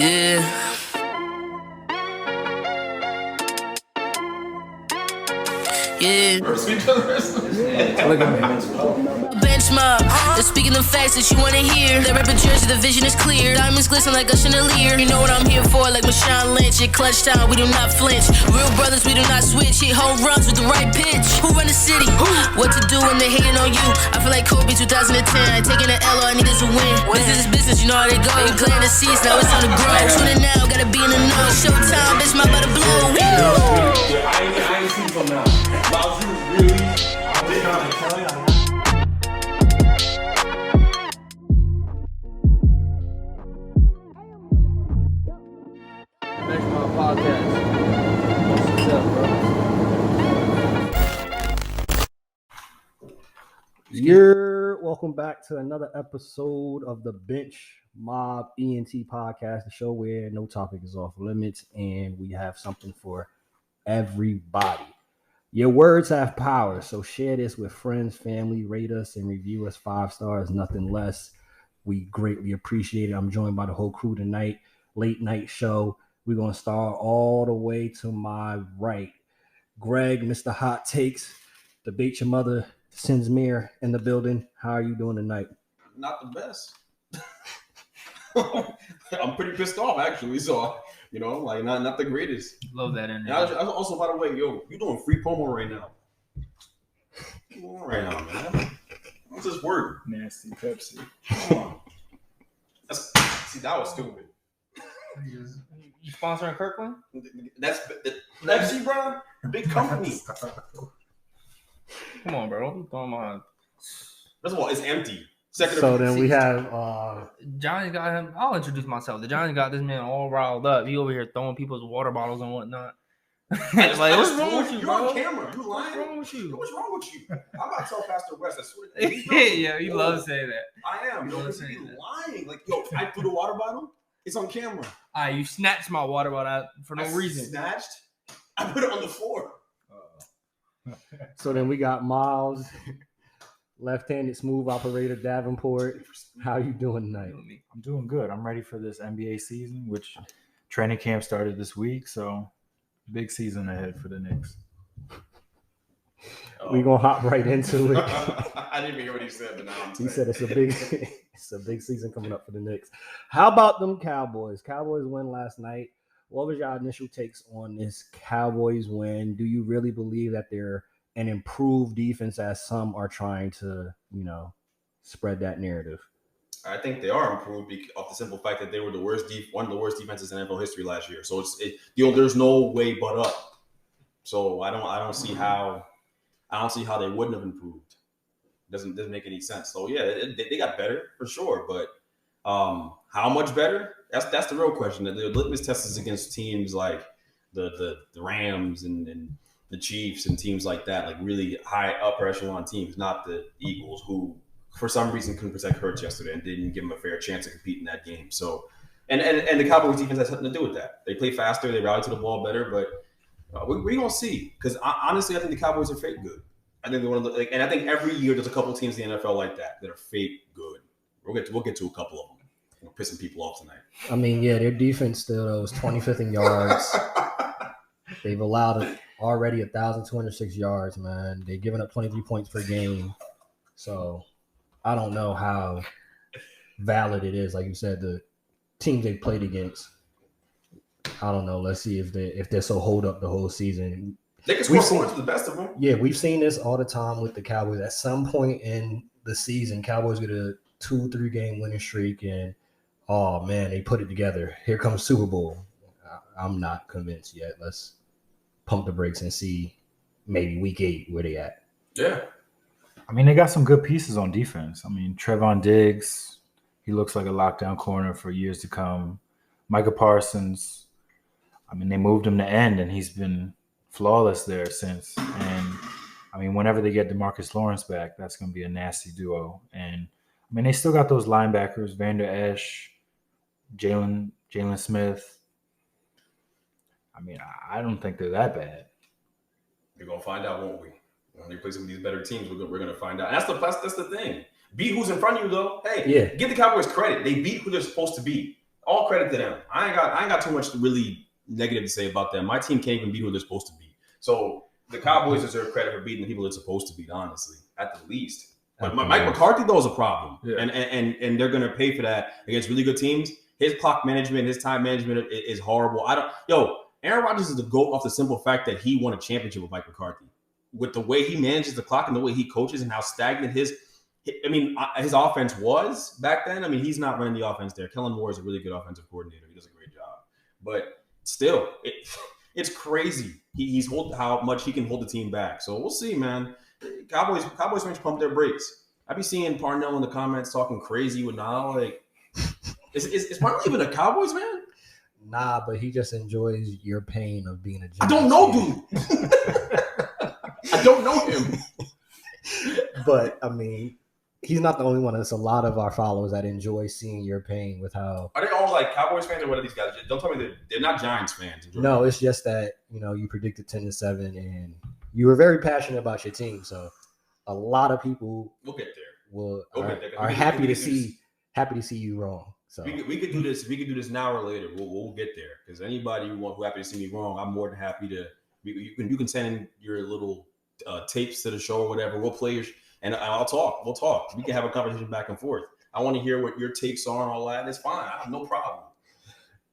Yeah. Yeah. Look at me. Bench mob, they're speaking the facts that you wanna hear. They rep a jersey, the vision is clear. Diamonds glisten like a chandelier. You know what I'm here for, like Marshawn Lynch. At clutch time, we do not flinch. Real brothers, we do not switch. Hit home runs with the right pitch. Who run the city? What to do when they hating on you? I feel like Kobe 2010. I taking an L, all I need is a win. Business is business, you know how they go. You playing the seats, now it's time to grow. Tuning now, gotta be in the know. Showtime, bitch, my about to blow. I ain't seen from now. Miles, you really big on it. Next my podcast. What's up, bro? Welcome back to another episode of the Bench Mob ENT podcast, the show where no topic is off limits and we have something for everybody. Your words have power, so share this with friends, family, rate us and review us 5 stars, nothing less. We greatly appreciate it. I'm joined by the whole crew tonight, late night show. We're going to start all the way to my right. Greg, Mr. Hot Takes, Debate Your Mother, Sinsmere in the building. How are you doing tonight? Not the best. I'm pretty pissed off, actually. So, like not the greatest. Love that in there. Also, by the way, you're doing free promo right now. Come on right now, man. What's this word? Nasty Pepsi. Come on. That was stupid. You sponsoring Kirkland? That's Pepsi, bro. Big company. Come on, bro. Don't be throwing my... First of all, it's empty. So then we have Johnny got him. I'll introduce myself. The Johnny got this man all riled up. He over here throwing people's water bottles and whatnot. Like, what's wrong with you, You're bro? on camera. You lying? What's wrong with you? What's wrong with you? I'm about to tell Pastor West. I swear to God. Yeah, he loves saying that. I am. He Yo, loves because saying he's that. lying. Like, yo, I threw the water bottle. It's on camera. You snatched my water bottle out for no reason. Snatched? I put it on the floor. so then we got Miles, left-handed smooth operator Davenport. How you doing tonight? I'm doing good. I'm ready for this NBA season, which training camp started this week, so big season ahead for the Knicks. We're gonna hop right into it. I didn't even hear what he said, but now I'm He said it's a big season coming up for the Knicks. How about them Cowboys? Cowboys win last night. What was your initial takes on this Cowboys win? Do you really believe that they're an improved defense as some are trying to, spread that narrative? I think they are improved off the simple fact that they were one of the worst defenses in NFL history last year. So there's no way but up. So I don't see how they wouldn't have improved. Doesn't make any sense. So yeah, they got better for sure, but how much better? That's the real question. The litmus test is against teams like the Rams and the Chiefs and teams like that, like really high upper echelon teams, not the Eagles, who for some reason couldn't protect Hurts yesterday and didn't give him a fair chance to compete in that game. So, and the Cowboys defense has something to do with that. They play faster, they rally to the ball better, but we're gonna see. Because honestly, I think the Cowboys are fake good. I think they're one of the, and I think every year there's a couple teams in the NFL like that are fake good. We'll get to a couple of them. We're pissing people off tonight. I mean, yeah, their defense still was 25th in yards. They've allowed already 1,206 yards, man. They're giving up 23 points per game. So I don't know how valid it is. Like you said, the teams they played against, I don't know. Let's see if they're so hold up the whole season. They can score points with the best of them. Yeah, we've seen this all the time with the Cowboys. At some point in the season, Cowboys get a 2-3 game winning streak, and oh man, they put it together. Here comes Super Bowl. I'm not convinced yet. Let's pump the brakes and see maybe week 8 where they at. Yeah. I mean, they got some good pieces on defense. I mean, Trevon Diggs, he looks like a lockdown corner for years to come. Micah Parsons, I mean, they moved him to end, and he's been flawless there since. And, I mean, whenever they get DeMarcus Lawrence back, that's going to be a nasty duo. And, I mean, they still got those linebackers, Vander Esch, Jalen Smith. I mean, I don't think they're that bad. We're going to find out, won't we? When they play some of these better teams, we're going to find out. And that's the thing. Beat who's in front of you, though. Hey, yeah. Give the Cowboys credit. They beat who they're supposed to beat. All credit to them. I ain't got too much to really negative to say about them. My team can't even beat who they're supposed to beat. So the Cowboys deserve credit for beating the people they're supposed to beat, honestly, at the least. But Mike McCarthy, though, is a problem. Yeah. And they're going to pay for that against really good teams. His clock management, his time management is horrible. Aaron Rodgers is the GOAT off the simple fact that he won a championship with Mike McCarthy. With the way he manages the clock and the way he coaches and how stagnant his offense was back then. I mean, he's not running the offense there. Kellen Moore is a really good offensive coordinator. He does a great job. But still, it's crazy. He's how much he can hold the team back. So we'll see, man. Cowboys fans pump their brakes. I be seeing Parnell in the comments talking crazy with Nile. Like, is Parnell even a Cowboys man? Nah, but he just enjoys your pain of being a Giants. I don't know, dude. I don't know him. But I mean, he's not the only one. There's a lot of our followers that enjoy seeing your pain with how. Are they all like Cowboys fans or what are these guys? Don't tell me they're not Giants fans. No, it's just that you predicted 10-7 and you were very passionate about your team. So a lot of people we'll get there. Are happy to see you wrong. So we could do this. We could do this now or later. We'll get there because anybody who happy to see me wrong, I'm more than happy to. You can send in your little tapes to the show or whatever. We'll play your and I'll talk. We'll talk. We can have a conversation back and forth. I want to hear what your takes are and all that. It's fine. I have no problem.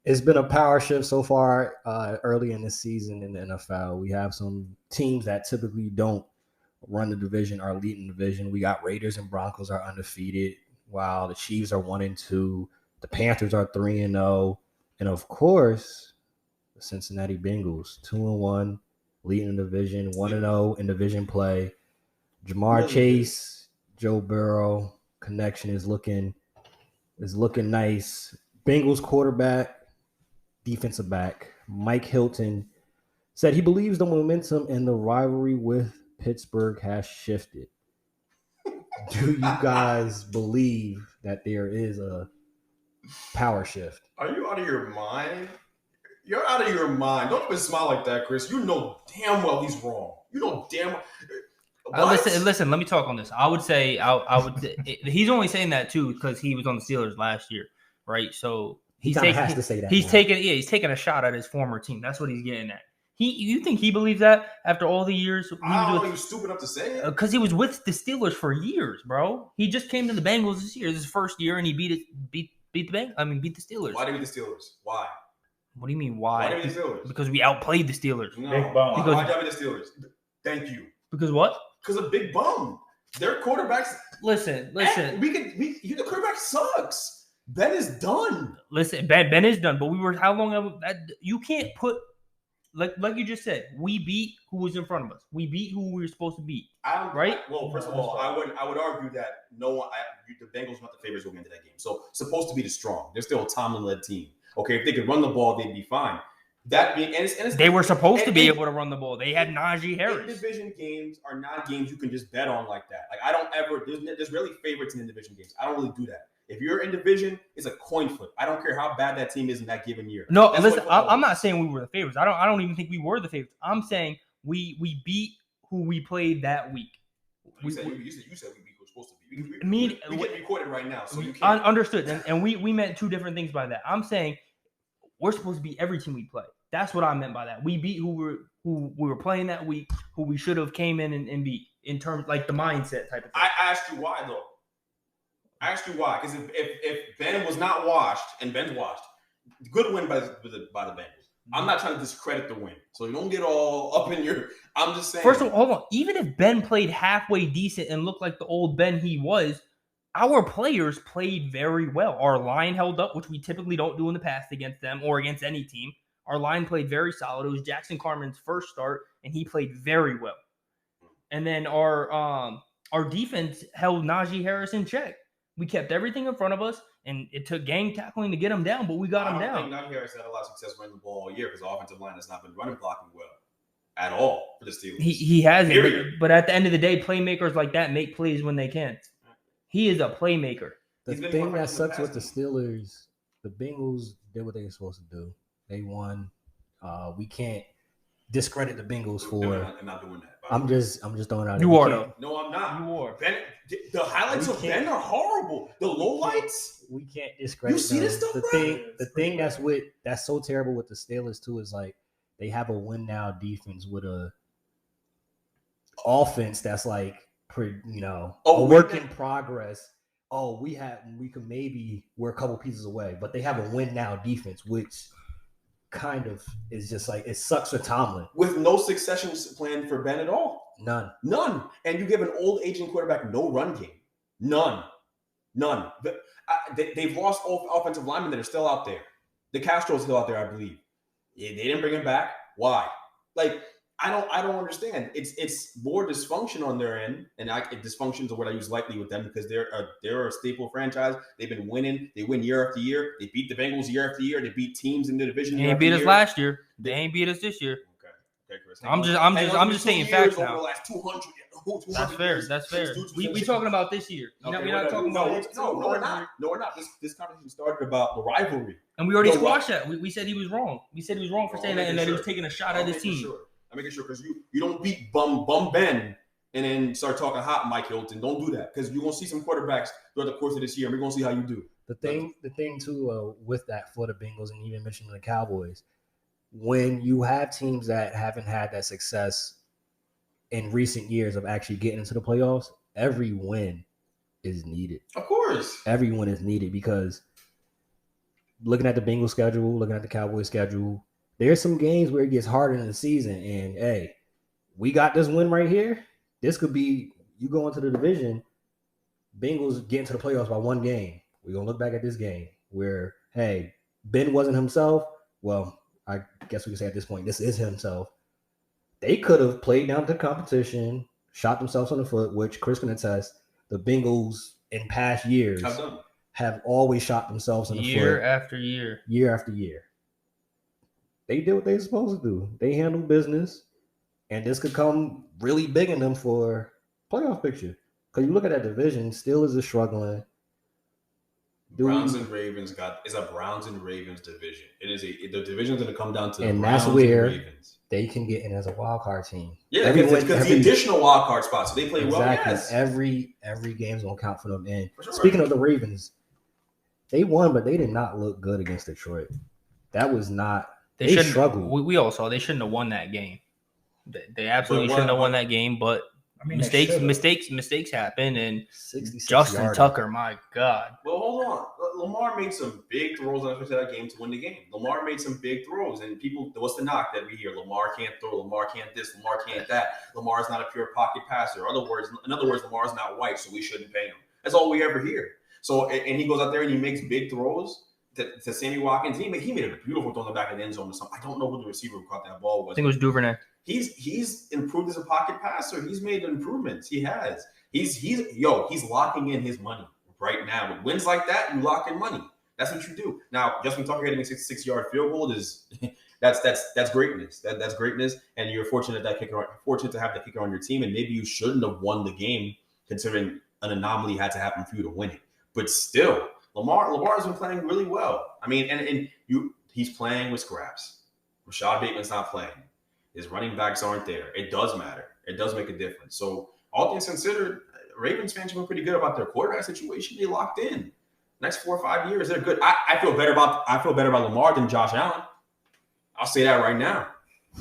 It's been a power shift so far early in this season in the NFL. We have some teams that typically don't run the division are leading the division. We got Raiders and Broncos are undefeated, while the Chiefs are 1-2. The Panthers are 3-0. And of course, the Cincinnati Bengals, 2-1, leading the division, 1-0 in division play. Jamar Chase, Joe Burrow connection is looking nice. Bengals quarterback, defensive back, Mike Hilton said he believes the momentum and the rivalry with Pittsburgh has shifted. Do you guys believe that there is a power shift? Are you out of your mind? You're out of your mind. Don't even smile like that, Chris. You know damn well he's wrong. You know damn well. Listen. Let me talk on this. I would say, he's only saying that too because he was on the Steelers last year, right? So he has to say that. He's taking a shot at his former team. That's what he's getting at. You think he believes that after all the years? He was stupid enough to say it. Because he was with the Steelers for years, bro. He just came to the Bengals this year. This is his first year, and he beat the Steelers. Why did we beat the Steelers? Why? What do you mean, why? Why did we beat the Steelers? Because we outplayed the Steelers. No. Big bum. Why did we beat the Steelers? Thank you. Because what? Because of big bum. Their quarterbacks. Listen. The quarterback sucks. Ben is done. Listen, Ben is done. But we were how long? You can't put. Like you just said, we beat who was in front of us. We beat who we were supposed to beat. Right? Well, first of all, I would argue that the Bengals not the favorites going into that game. So supposed to be the strong. They're still a Tomlin-led team. Okay, if they could run the ball, they'd be fine. They were supposed to be able to run the ball. They had Najee Harris. Division games are not games you can just bet on like that. Like I don't ever. There's really favorites in the division games. I don't really do that. If you're in division, it's a coin flip. I don't care how bad that team is in that given year. No, listen, I'm not saying we were the favorites. I don't even think we were the favorites. I'm saying we beat who we played that week. You said we beat who we're supposed to be. We get recorded right now, so you can't. Understood. And we meant two different things by that. I'm saying we're supposed to beat every team we play. That's what I meant by that. We beat who we were playing that week, who we should have came in and beat in terms like the mindset type of thing. I asked you why though. Because if Ben was not washed and Ben's washed, good win by the Bengals. I'm not trying to discredit the win, so you don't get all up in your. I'm just saying. First of all, hold on. Even if Ben played halfway decent and looked like the old Ben he was, our players played very well. Our line held up, which we typically don't do in the past against them or against any team. Our line played very solid. It was Jackson Carman's first start, and he played very well. And then our defense held Najee Harris in check. We kept everything in front of us, and it took gang tackling to get him down, but we got him down. I don't think Najee Harris had a lot of success running the ball all year because the offensive line has not been running blocking well at all for the Steelers. He hasn't, but at the end of the day, playmakers like that make plays when they can. He is a playmaker. The thing that sucks with the Steelers, the Bengals did what they were supposed to do. They won. We can't discredit the Bengals for. I'm not doing that. I'm just throwing out. You are though. No, I'm not. You are. The highlights of Ben are horrible. The lowlights. We can't discredit. You see this stuff, the bro? thing that's so terrible with the Steelers too is like they have a win now defense with a offense that's like a work in progress. Oh, we're a couple pieces away, but they have a win now defense, which kind of is just like it sucks for Tomlin. With no succession plan for Ben at all. None. And you give an old aging quarterback no run game. None. They've lost all offensive linemen that are still out there. The Castro's still out there, I believe. They didn't bring him back. Why? Like, I don't understand. It's more dysfunction on their end, and dysfunctions are what I use lightly with them because they're a staple franchise. They've been winning. They win year after year. They beat the Bengals year after year. They beat teams in the division. They ain't beat us last year. They ain't beat us this year. Okay, Chris. I'm just saying facts now. The last 200 That's fair. That's fair. We talking about this year. We're not talking about. No, we're not. No, we're not. This conversation started about the rivalry, and we already squashed that. We said he was wrong. We said he was wrong for saying that, and that he was taking a shot at his team. I'm making sure because you don't beat bum Ben and then start talking hot Mike Hilton. Don't do that because you're gonna see some quarterbacks throughout the course of this year, and we're gonna see how you do. The thing too with that for the Bengals and even mentioning the Cowboys, when you have teams that haven't had that success in recent years of actually getting into the playoffs, every win is needed. Of course, every win is needed because looking at the Bengals schedule, looking at the Cowboys schedule. There's some games where it gets harder in the season, and hey, we got this win right here. This could be you go into the division, Bengals get into the playoffs by one game. We're gonna look back at this game where hey, Ben wasn't himself. Well, I guess we can say at this point, this is himself. They could have played down to the competition, shot themselves on the foot, which Chris can attest. The Bengals in past years have always shot themselves in the foot. Year after year. Year after year. They did what they were supposed to do. They handled business, and this could come really big in them for playoff picture. Because you look at that division, Steelers is struggling. Browns and Ravens it's a Browns and Ravens division. The division's going to come down to the and Browns that's where and Ravens. They can get in as a wild card team. Yeah, because the additional wild card spot, so they play well. Yes. Every game's going to count for them. And speaking of the Ravens, they won, but they did not look good against Detroit. That was not. They struggled. We all saw they shouldn't have won that game. They absolutely shouldn't have won that game, but mistakes happen, and Justin yardage. Tucker, my God. Well, hold on. Lamar made some big throws on that game to win the game. Lamar made some big throws, and people, what's the knock that we hear? Lamar can't throw, Lamar can't this, Lamar can't that. Lamar's not a pure pocket passer. In other words, Lamar's not white, so we shouldn't pay him. That's all we ever hear. So, and he goes out there and he makes big throws. To Sammy Watkins, he made a beautiful throw in the back of the end zone or something. I don't know who the receiver who caught that ball was. I think it was Duvernay. He's improved as a pocket passer. He's made improvements. He has. He's locking in his money right now. With wins like that, you lock in money. That's what you do. Now, Justin Tucker hitting a 66-yard field goal is that's greatness. That's greatness, and you're fortunate to have the kicker on your team. And maybe you shouldn't have won the game considering an anomaly had to happen for you to win it. But still. Lamar's been playing really well. I mean, he's playing with scraps. Rashad Bateman's not playing. His running backs aren't there. It does matter. It does make a difference. So all things considered, Ravens fans have been pretty good about their quarterback situation. They locked in. Next 4 or 5 years, they're good. I feel better about Lamar than Josh Allen. I'll say that right now.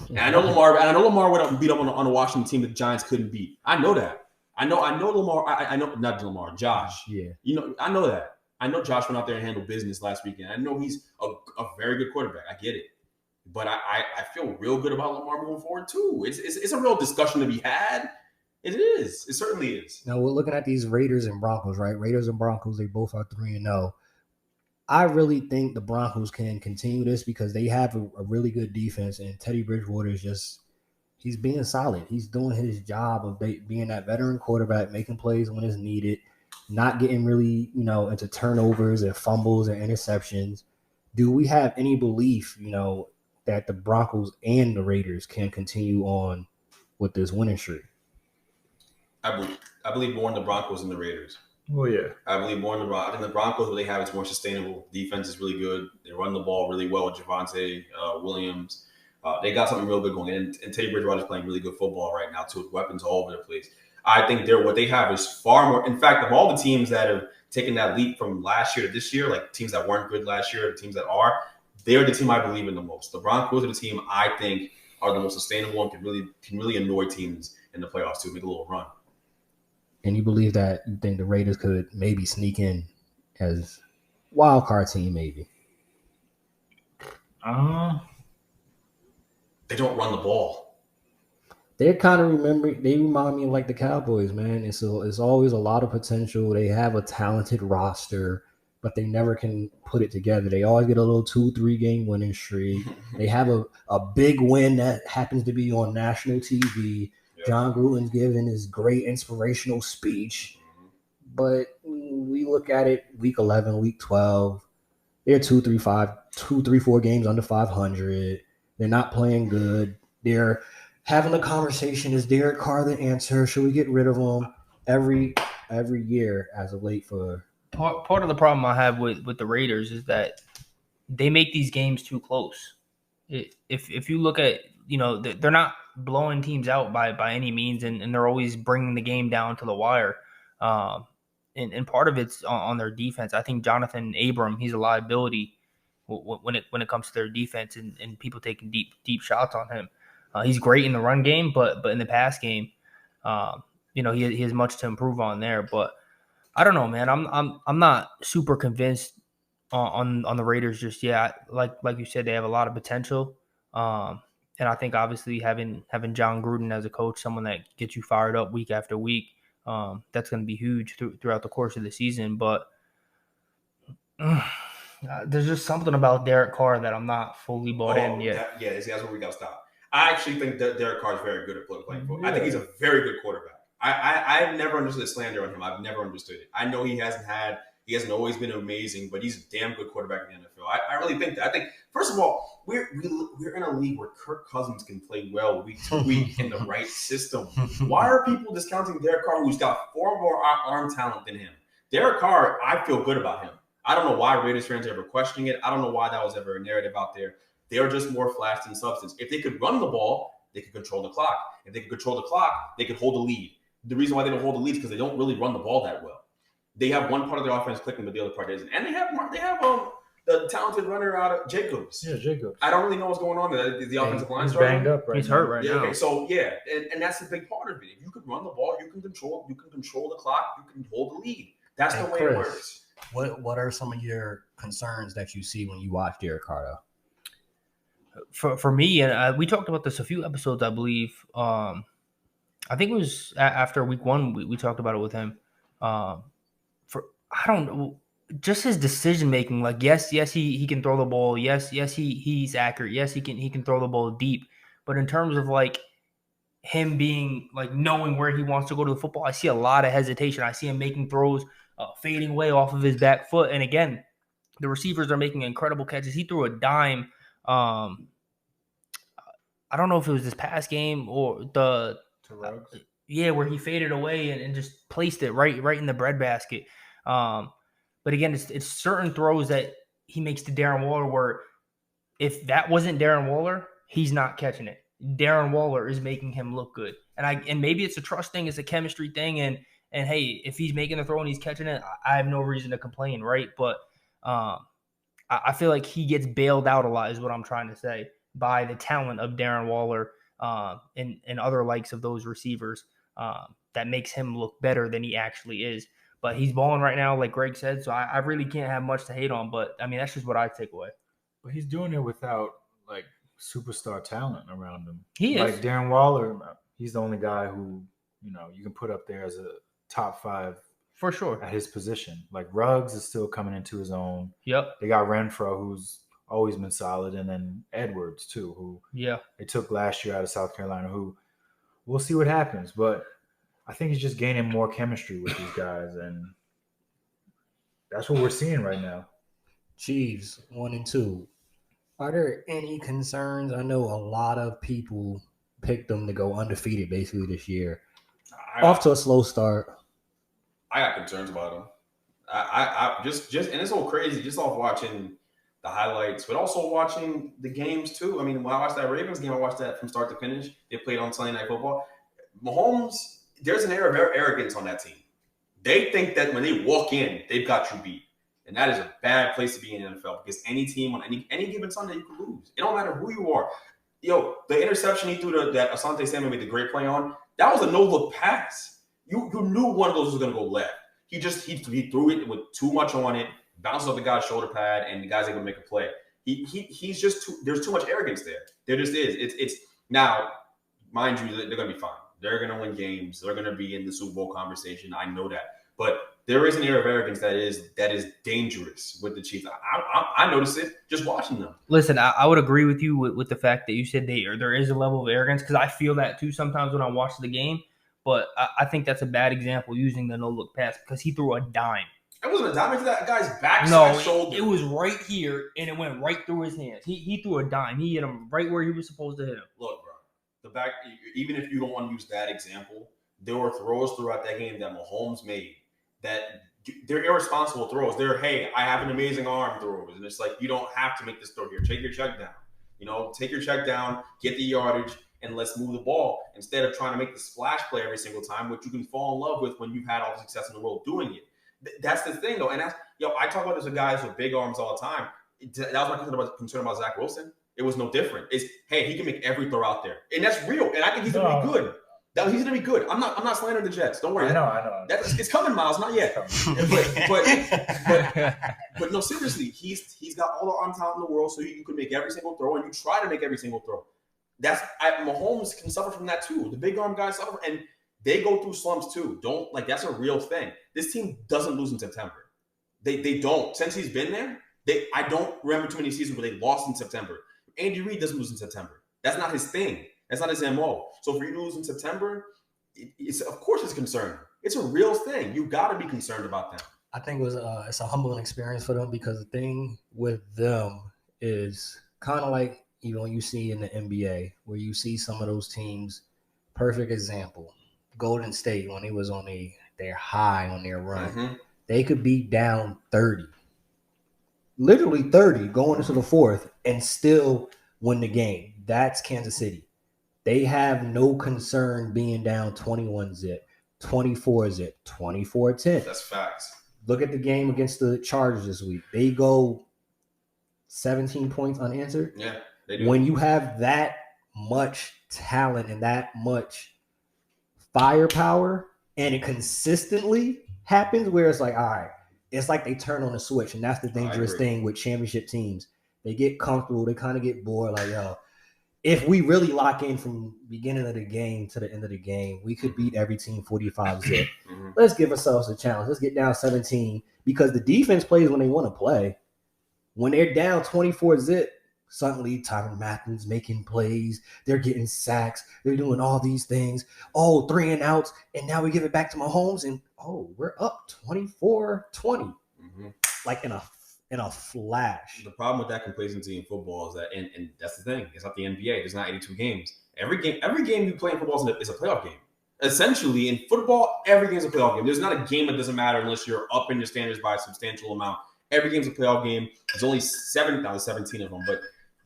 And I know Lamar would beat up on a Washington team that the Giants couldn't beat. I know that. I know Lamar. I know not Lamar. Josh. Yeah. I know that. I know Josh went out there and handled business last weekend. I know he's a very good quarterback. I get it. But I feel real good about Lamar moving forward, too. It's a real discussion to be had. It is. It certainly is. Now, we're looking at these Raiders and Broncos, right? Raiders and Broncos, they both are 3-0. I really think the Broncos can continue this because they have a really good defense, and Teddy Bridgewater is he's being solid. He's doing his job of being that veteran quarterback, making plays when it's needed. Not getting really, into turnovers and fumbles and interceptions. Do we have any belief, that the Broncos and the Raiders can continue on with this winning streak? I believe more in the Broncos than the Raiders. Oh, yeah. I believe more in the Broncos. I think the Broncos, what they have is more sustainable. Defense is really good. They run the ball really well with Javonte Williams. They got something real good going. And Teddy Bridgewater is playing really good football right now, too, with weapons all over the place. I think what they have is far more. In fact, of all the teams that have taken that leap from last year to this year, like teams that weren't good last year, the teams that are, they're the team I believe in the most. The Broncos are the team I think are the most sustainable and can really annoy teams in the playoffs too, make a little run. And you believe that you think the Raiders could maybe sneak in as wild card team, maybe? They don't run the ball. They remind me of like the Cowboys, man. It's always a lot of potential. They have a talented roster, but they never can put it together. They always get a little 2-3 game winning streak. They have a big win that happens to be on national TV. Yep. John Gruden's giving his great inspirational speech. But we look at it week 11, week 12. They're 2-3-4 games under 500. They're not playing good. They're having a conversation. Is Derek Carr the answer? Should we get rid of him? Every year as of late for part of the problem I have with the Raiders is that they make these games too close. If you look at, they're not blowing teams out by any means, and they're always bringing the game down to the wire. And part of it's on their defense. I think Jonathan Abram, he's a liability when it comes to their defense and people taking deep shots on him. He's great in the run game, but in the pass game, he has much to improve on there. But I don't know, man. I'm not super convinced on the Raiders just yet. Like you said, they have a lot of potential. And I think obviously having John Gruden as a coach, someone that gets you fired up week after week, that's going to be huge throughout the course of the season. But there's just something about Derek Carr that I'm not fully bought in yet. That's where we got to stop. I actually think that Derek Carr is very good at playing football. I think he's a very good quarterback. I've never understood the slander on him. I've never understood it. I know he hasn't always been amazing, but he's a damn good quarterback in the NFL. I really think that. I think, first of all, we're in a league where Kirk Cousins can play well week to week in the right system. Why are people discounting Derek Carr, who's got far more arm talent than him? Derek Carr, I feel good about him. I don't know why Raiders fans are ever questioning it. I don't know why that was ever a narrative out there. They are just more flash than substance. If they could run the ball, they could control the clock. If they could control the clock, they could hold the lead. The reason why they don't hold the lead is because they don't really run the ball that well. They have one part of their offense clicking, but the other part isn't. And they have the talented runner out of Jacobs. Yeah, Jacobs. I don't really know what's going on there. Is the offensive line He's banged up right He's now. hurt right now. Okay, so yeah, and that's a big part of it. If you can run the ball, you can control the clock, you can hold the lead. That's the way it works. What are some of your concerns that you see when you watch Derek Carr? For me, and we talked about this a few episodes, I believe. I think it was after week 1 we talked about it with him. I don't know, just his decision making. Like yes, he can throw the ball. Yes, he's accurate. Yes, he can throw the ball deep. But in terms of like him being like knowing where he wants to go to the football, I see a lot of hesitation. I see him making throws, fading away off of his back foot. And again, the receivers are making incredible catches. He threw a dime. I don't know if it was this past game or the Ruggs. Where he faded away and just placed it right in the breadbasket. But again, it's certain throws that he makes to Darren Waller where if that wasn't Darren Waller, he's not catching it. Darren Waller is making him look good. And maybe it's a trust thing, it's a chemistry thing. And hey, if he's making the throw and he's catching it, I have no reason to complain, right? But I feel like he gets bailed out a lot is what I'm trying to say by the talent of Darren Waller and other likes of those receivers that makes him look better than he actually is. But he's balling right now, like Greg said, so I really can't have much to hate on. But, I mean, that's just what I take away. But he's doing it without, like, superstar talent around him. He is. Like Darren Waller, he's the only guy who, you can put up there as a top 5 for sure at his position. Like Ruggs is still coming into his own. Yep. They got Renfro, who's always been solid, and then Edwards too, who they took last year out of South Carolina, who we'll see what happens. But I think he's just gaining more chemistry with these guys, and that's what we're seeing right now. Chiefs 1 and 2. Are there any concerns? I know a lot of people picked them to go undefeated basically this year. Off to a slow start. I got concerns about them. I just and it's so crazy just off watching the highlights, but also watching the games too. I mean, when I watched that Ravens game, I watched that from start to finish. They played on Sunday Night Football. Mahomes there's an air of arrogance on that team. They think that when they walk in, they've got you beat. And that is a bad place to be in the NFL because any team on any given Sunday, you can lose. It don't matter who you are. Yo, the interception he threw that Asante Samuel made the great play on, that was a no-look pass. You knew one of those was going to go left. He threw it with too much on it, bounced off the guy's shoulder pad, and the guy's able to make a play. He's just there's too much arrogance there. There just is. It's now, mind you, they're going to be fine. They're going to win games. They're going to be in the Super Bowl conversation. I know that. But there is an air of arrogance that is dangerous with the Chiefs. I noticed it just watching them. Listen, I would agree with you with the fact that you said there is a level of arrogance because I feel that too sometimes when I watch the game. But I think that's a bad example using the no-look pass because he threw a dime. It wasn't a dime to that guy's back shoulder. It was right here, and it went right through his hands. He threw a dime. He hit him right where he was supposed to hit him. Look, bro, the back. Even if you don't want to use that example, there were throws throughout that game that Mahomes made that they're irresponsible throws. They're, hey, I have an amazing arm throws, and it's like you don't have to make this throw here. Take your check down. Take your check down, get the yardage, and let's move the ball instead of trying to make the splash play every single time, which you can fall in love with when you've had all the success in the world doing it. That's the thing, though. And I talk about this with guys with big arms all the time. That was my concern about Zach Wilson. It was no different. It's, hey, he can make every throw out there. And that's real. And I think he's going to be good. He's going to be good. I'm not slandering the Jets. Don't worry. I know. It's coming, Miles. Not yet. but no, seriously, he's got all the arm talent in the world, so you can make every single throw, and you try to make every single throw. Mahomes can suffer from that too. The big arm guys suffer, and they go through slumps too. That's a real thing. This team doesn't lose in September. They don't. Since he's been there, I don't remember too many seasons where they lost in September. Andy Reid doesn't lose in September. That's not his thing. That's not his MO. So for you to lose in September, of course it's concerning. It's a real thing. You got to be concerned about that. I think it's a humbling experience for them because the thing with them is kind of like you see in the NBA where you see some of those teams. Perfect example, Golden State when they was on their high on their run, Mm-hmm. they could be down 30, literally 30 going into the fourth and still win the game. That's Kansas City. They have no concern being down 21-zip, 24-zip, 24-10. That's facts. Look at the game against the Chargers this week. They go 17 points unanswered. Yeah, they do. When you have that much talent and that much firepower and it consistently happens where it's like, all right, it's like they turn on a switch. And that's the dangerous thing with championship teams. They get comfortable. They kind of get bored. Like, yo, if we really lock in from beginning of the game to the end of the game, we could beat every team 45-zip. Mm-hmm. Let's give ourselves a challenge. Let's get down 17 because the defense plays when they want to play. When they're down 24-zip, suddenly Tyrann Matthew's making plays. They're getting sacks. They're doing all these things. Oh, 3 and outs. And now we give it back to Mahomes. And, we're up 24-20. Mm-hmm. Like in a flash. The problem with that complacency in football is that, and that's the thing, it's not the NBA. There's not 82 games. Every game you play in football is a playoff game. Essentially, in football, every game is a playoff game. There's not a game that doesn't matter unless you're up in your standards by a substantial amount. Every game's a playoff game. There's only 17 of them, but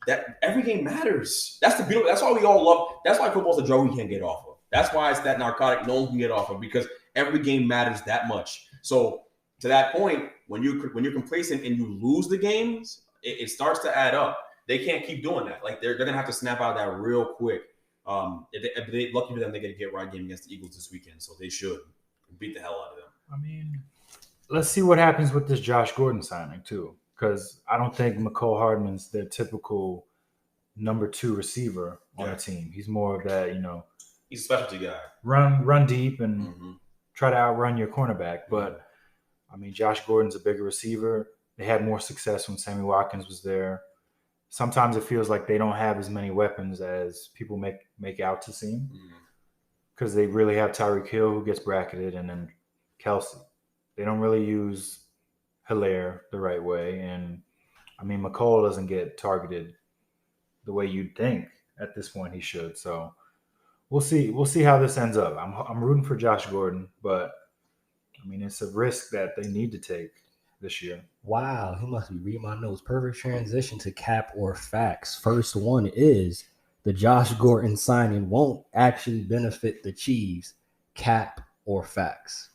that every game matters. That's the beautiful. That's why we all love. That's why football's a drug we can't get off of. That's why it's that narcotic no one can get off of because every game matters that much. So to that point, when you're complacent and you lose the games, it starts to add up. They can't keep doing that. Like they're gonna have to snap out of that real quick. If they lucky for them, they get a get-right game against the Eagles this weekend, so they should beat the hell out of them. I mean, let's see what happens with this Josh Gordon signing too, because I don't think McCole Hardman's their typical number 2 receiver on a team. He's more of that, he's a specialty guy. Run deep and try to outrun your cornerback. But I mean, Josh Gordon's a bigger receiver. They had more success when Sammy Watkins was there. Sometimes it feels like they don't have as many weapons as people make out to seem, because they really have Tyreek Hill who gets bracketed and then Kelsey. They don't really use Hilaire the right way. And I mean, McCole doesn't get targeted the way you'd think at this point he should. So we'll see. We'll see how this ends up. I'm rooting for Josh Gordon, but I mean, it's a risk that they need to take this year. Wow, he must be reading my notes. Perfect transition to cap or facts. First one is the Josh Gordon signing won't actually benefit the Chiefs. cap or facts?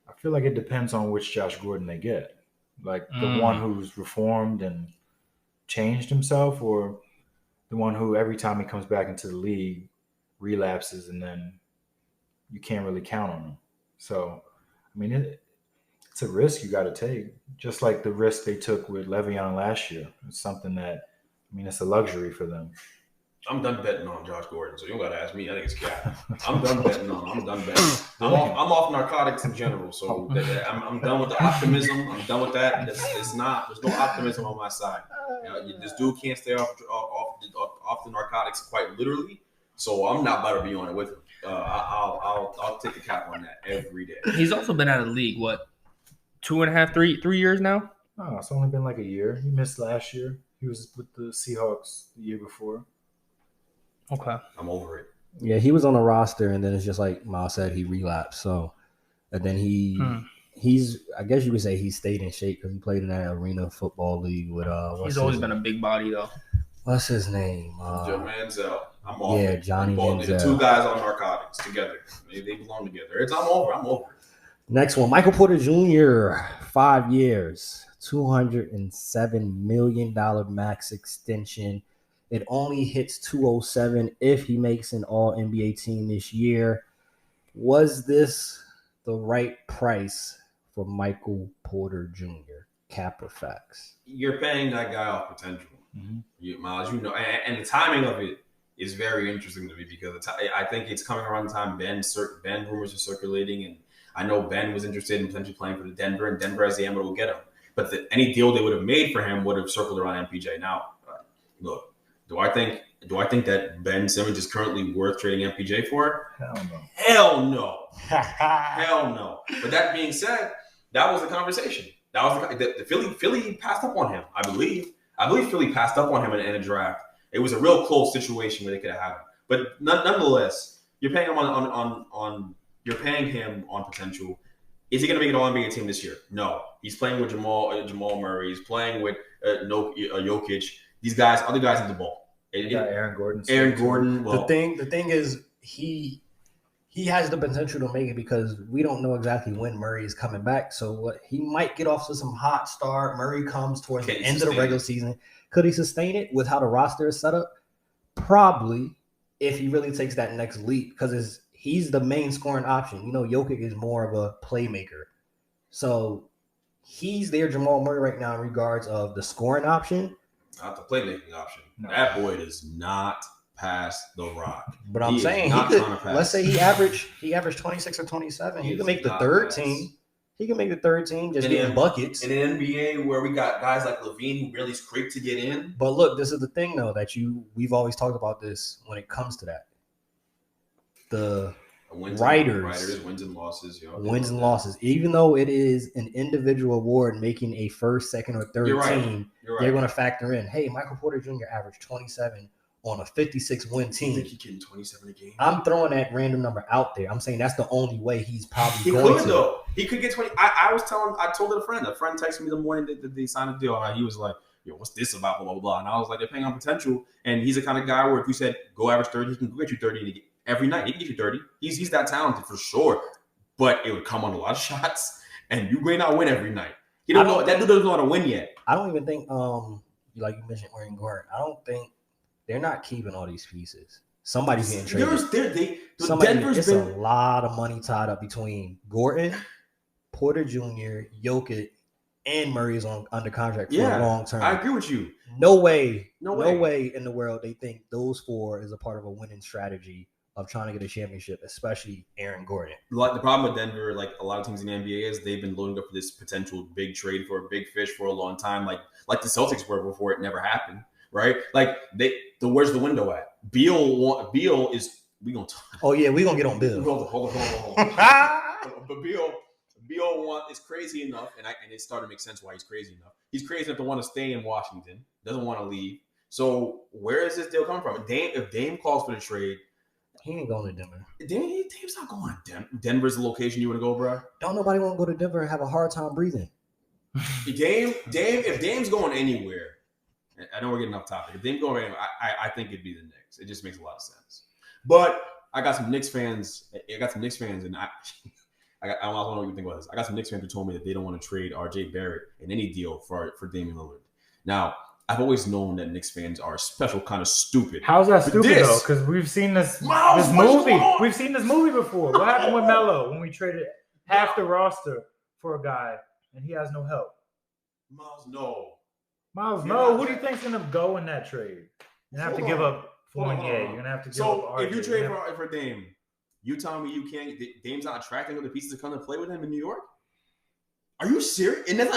I feel like it depends on which Josh Gordon they get. Like the one who's reformed and changed himself, or the one who every time he comes back into the league relapses and then you can't really count on him. So, I mean, it's a risk you got to take. Just like the risk they took with Le'Veon last year. It's something that, I mean, it's a luxury for them. I'm done betting on Josh Gordon, so you don't got to ask me. I think it's cap. I'm done betting. I'm off narcotics in general, so I'm done with the optimism. I'm done with that. There's no optimism on my side. This dude can't stay off the narcotics quite literally, so I'm not about to be on it with him. I'll take the cap on that every day. He's also been out of the league, what, 2.5, 3 years now? Oh, it's only been like a year. He missed last year. He was with the Seahawks the year before. Okay. I'm over it. Yeah, he was on the roster, and then it's just like Miles said, he relapsed. So, and then he's, I guess you would say he stayed in shape because he played in that arena football league with He's always been a big body though. What's his name? Joe Manziel. I'm off. Yeah, Johnny Manziel. The two guys on narcotics together. They belong together. I'm over. Next one, Michael Porter Jr., 5 years, $207 million max extension. It only hits 207 if he makes an All-NBA team this year. Was this the right price for Michael Porter Jr.? Cap or facts? You're paying that guy off potential. Mm-hmm. Miles, and the timing of it is very interesting to me because I think it's coming around the time Ben rumors are circulating, and I know Ben was interested in potentially playing for the Denver, and Denver has the ammo to get him. But any deal they would have made for him would have circled around MPJ. Now, look. Do I think that Ben Simmons is currently worth trading MPJ for? Hell no. Hell no. But that being said, that was the conversation. That was the Philly passed up on him. I believe Philly passed up on him in a draft. It was a real close situation where they could have had him. But nonetheless, you're paying him on potential. Is he going to make an All-NBA team this year? No. He's playing with Jamal Murray. He's playing with Jokic. These guys, other guys need the ball. Yeah, Aaron Gordon. Well, the thing is, he has the potential to make it because we don't know exactly when Murray is coming back. So he might get off to some hot start. Murray comes towards the end of the regular season. Could he sustain it with how the roster is set up? Probably, if he really takes that next leap, because he's the main scoring option. You know, Jokic is more of a playmaker. So he's their Jamal Murray right now in regards of the scoring option. Not the playmaking option. No. That boy does not pass the rock. But I'm saying let's say he averaged 26 or 27. He can make the third team. He can make the third team just getting buckets. In an NBA where we got guys like Levine who really scrape to get in. But look, this is the thing though we've always talked about this when it comes to that. The writers wins and losses. Wins and losses. Even though it is an individual award making a first, second, or third team, they're going to factor in, hey, Michael Porter Jr. averaged 27 on a 56-win team. You think he getting 27 a game? I'm throwing that random number out there. I'm saying that's the only way he's probably going to. Though. He could get 20. I told a friend texted me the morning that they signed a deal. And he was like, yo, what's this about, blah, blah, blah. And I was like, they're paying on potential. And he's the kind of guy where if you said, go average 30, he can go get you 30 every night. He can get you 30. He's that talented for sure. But it would come on a lot of shots. And you may not win every night. That dude doesn't know how to win yet. I don't even think, like you mentioned, Aaron Gordon, I don't think they're not keeping all these pieces. Somebody's getting traded. It's a lot of money tied up between Gordon, Porter Jr., Jokic, and Murray is under contract for a long term. I agree with you. No way in the world they think those four is a part of a winning strategy of trying to get a championship, especially Aaron Gordon. Like the problem with Denver, like a lot of teams in the NBA, is they've been loading up for this potential big trade for a big fish for a long time, like the Celtics were before it never happened, right? Like where's the window at? Beal is we gonna talk. Oh yeah, we gonna get on Bill. Hold on. But Beal is crazy enough, and it's starting to make sense why he's crazy enough. He's crazy enough to want to stay in Washington, doesn't want to leave. So where is this deal coming from? If Dame calls for the trade, he ain't going to Denver. Dame's not going to Denver. Denver's the location you want to go, bro. Don't nobody want to go to Denver and have a hard time breathing. If Dame's going anywhere, I know we're getting off topic. If Dame's going anywhere, I think it'd be the Knicks. It just makes a lot of sense. But got some Knicks fans. And I don't know what you think about this. I got some Knicks fans who told me that they don't want to trade R.J. Barrett in any deal for Damian Lillard. Now, I've always known that Knicks fans are special kind of stupid. How's that stupid though? Because we've seen this movie. We've seen this movie before. What happened with Melo when we traded half the roster for a guy and he has no help? Miles, no. Who do you think's gonna go in that trade? You're gonna have to give up Fournier. You're gonna have to give up RJ. If you trade for Dame, you telling me you can't? Dame's not attracting other pieces to come and play with him in New York? Are you serious? And that's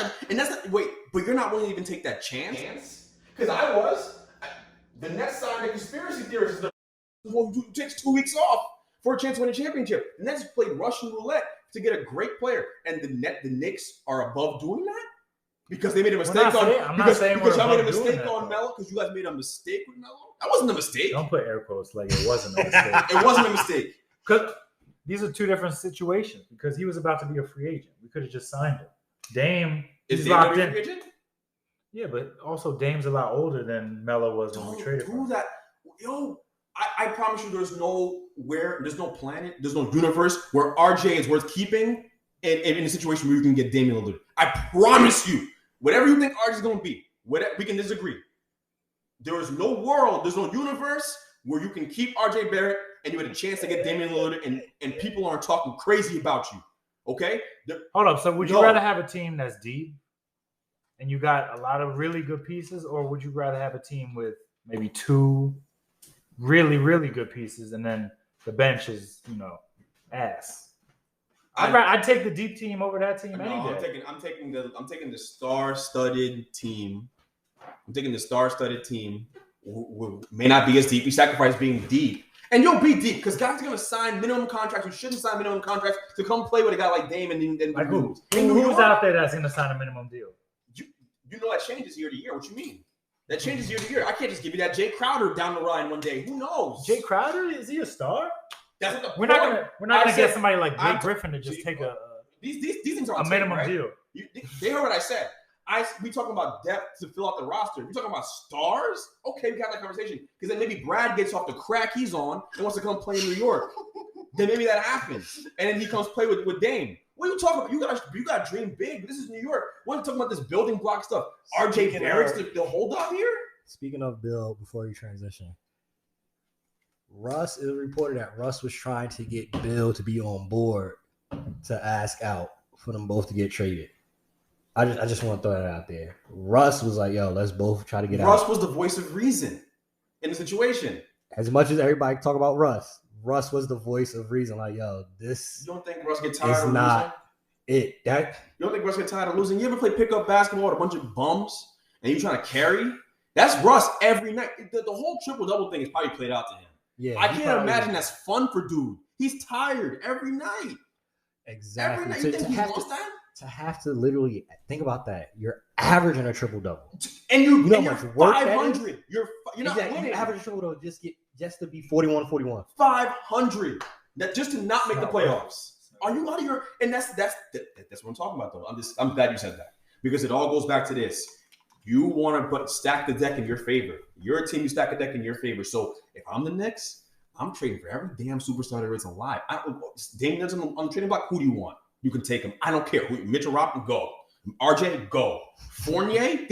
not. Wait, but you're not willing to even take that chance? Because I was. The Nets signed a conspiracy theorist who takes 2 weeks off for a chance to win a championship. The Nets played Russian roulette to get a great player, and the Knicks are above doing that because they made a mistake because y'all made a mistake on Melo. Because you guys made a mistake with Melo. That wasn't a mistake. Don't put air quotes like it wasn't a mistake. It wasn't a mistake. Because these are two different situations. Because he was about to be a free agent, we could have just signed him. Dame is locked in. Yeah, but also Dame's a lot older than Melo was when we traded him. That. Yo, I promise you there's no planet, there's no universe where RJ is worth keeping and in a situation where you can get Damian Lillard. I promise you. Whatever you think RJ is going to be, we can disagree. There is no world, there's no universe where you can keep RJ Barrett and you had a chance to get Damian Lillard and people aren't talking crazy about you. Okay? Hold up. So would you rather have a team that's deep and you got a lot of really good pieces, or would you rather have a team with maybe two really, really good pieces and then the bench is, ass? I'd take the deep team over that team any day. I'm taking the star-studded team. I'm taking the star-studded team who may not be as deep. We sacrifice being deep. And you'll be deep because guys are going to sign minimum contracts who shouldn't sign minimum contracts to come play with a guy like Dame and like who? Who's out there that's going to sign a minimum deal? You know that changes year to year. What you mean? That changes year to year. I can't just give you that Jay Crowder down the line one day. Who knows? Jay Crowder? Is he a star? That's what we're not gonna get somebody like Blake Griffin to just take these things are a minimum deal. They heard what I said. We talking about depth to fill out the roster. We talking about stars? Okay, we got that conversation because then maybe Brad gets off the crack he's on and wants to come play in New York. Then maybe that happens, and then he comes play with Dame. What are you talking about? You got to dream big. This is New York. We're talking about this building block stuff. RJ Barrett's the holdout here. Speaking of Bill, before you transition, Russ, it was reported that Russ was trying to get Bill to be on board to ask out for them both to get traded. I just want to throw that out there. Russ was like, yo, let's both try to get out. Russ was the voice of reason in the situation. As much as everybody talk about Russ was the voice of reason. Like, yo, this you don't think Russ get tired of not losing? You don't think Russ get tired of losing? You ever play pickup basketball with a bunch of bums and you trying to carry? That's Russ every night. The whole triple-double thing is probably played out to him. Yeah, I can't imagine that's fun for dude. He's tired every night. Exactly. Every night. You think he wants that? To have to literally think about that. You're averaging a triple-double. And you know how much work 500. You're not winning. You average a triple-double just to be 41-41. 500. That just to not make the playoffs. Are you out of your? And that's what I'm talking about though. I'm glad you said that because it all goes back to this. You want to stack the deck in your favor. You're a team. You stack a deck in your favor. So if I'm the Knicks, I'm trading for every damn superstar there is alive. Dame doesn't on the trading block. Who do you want? You can take him. I don't care. Mitchell Robinson, go. RJ, go. Fournier,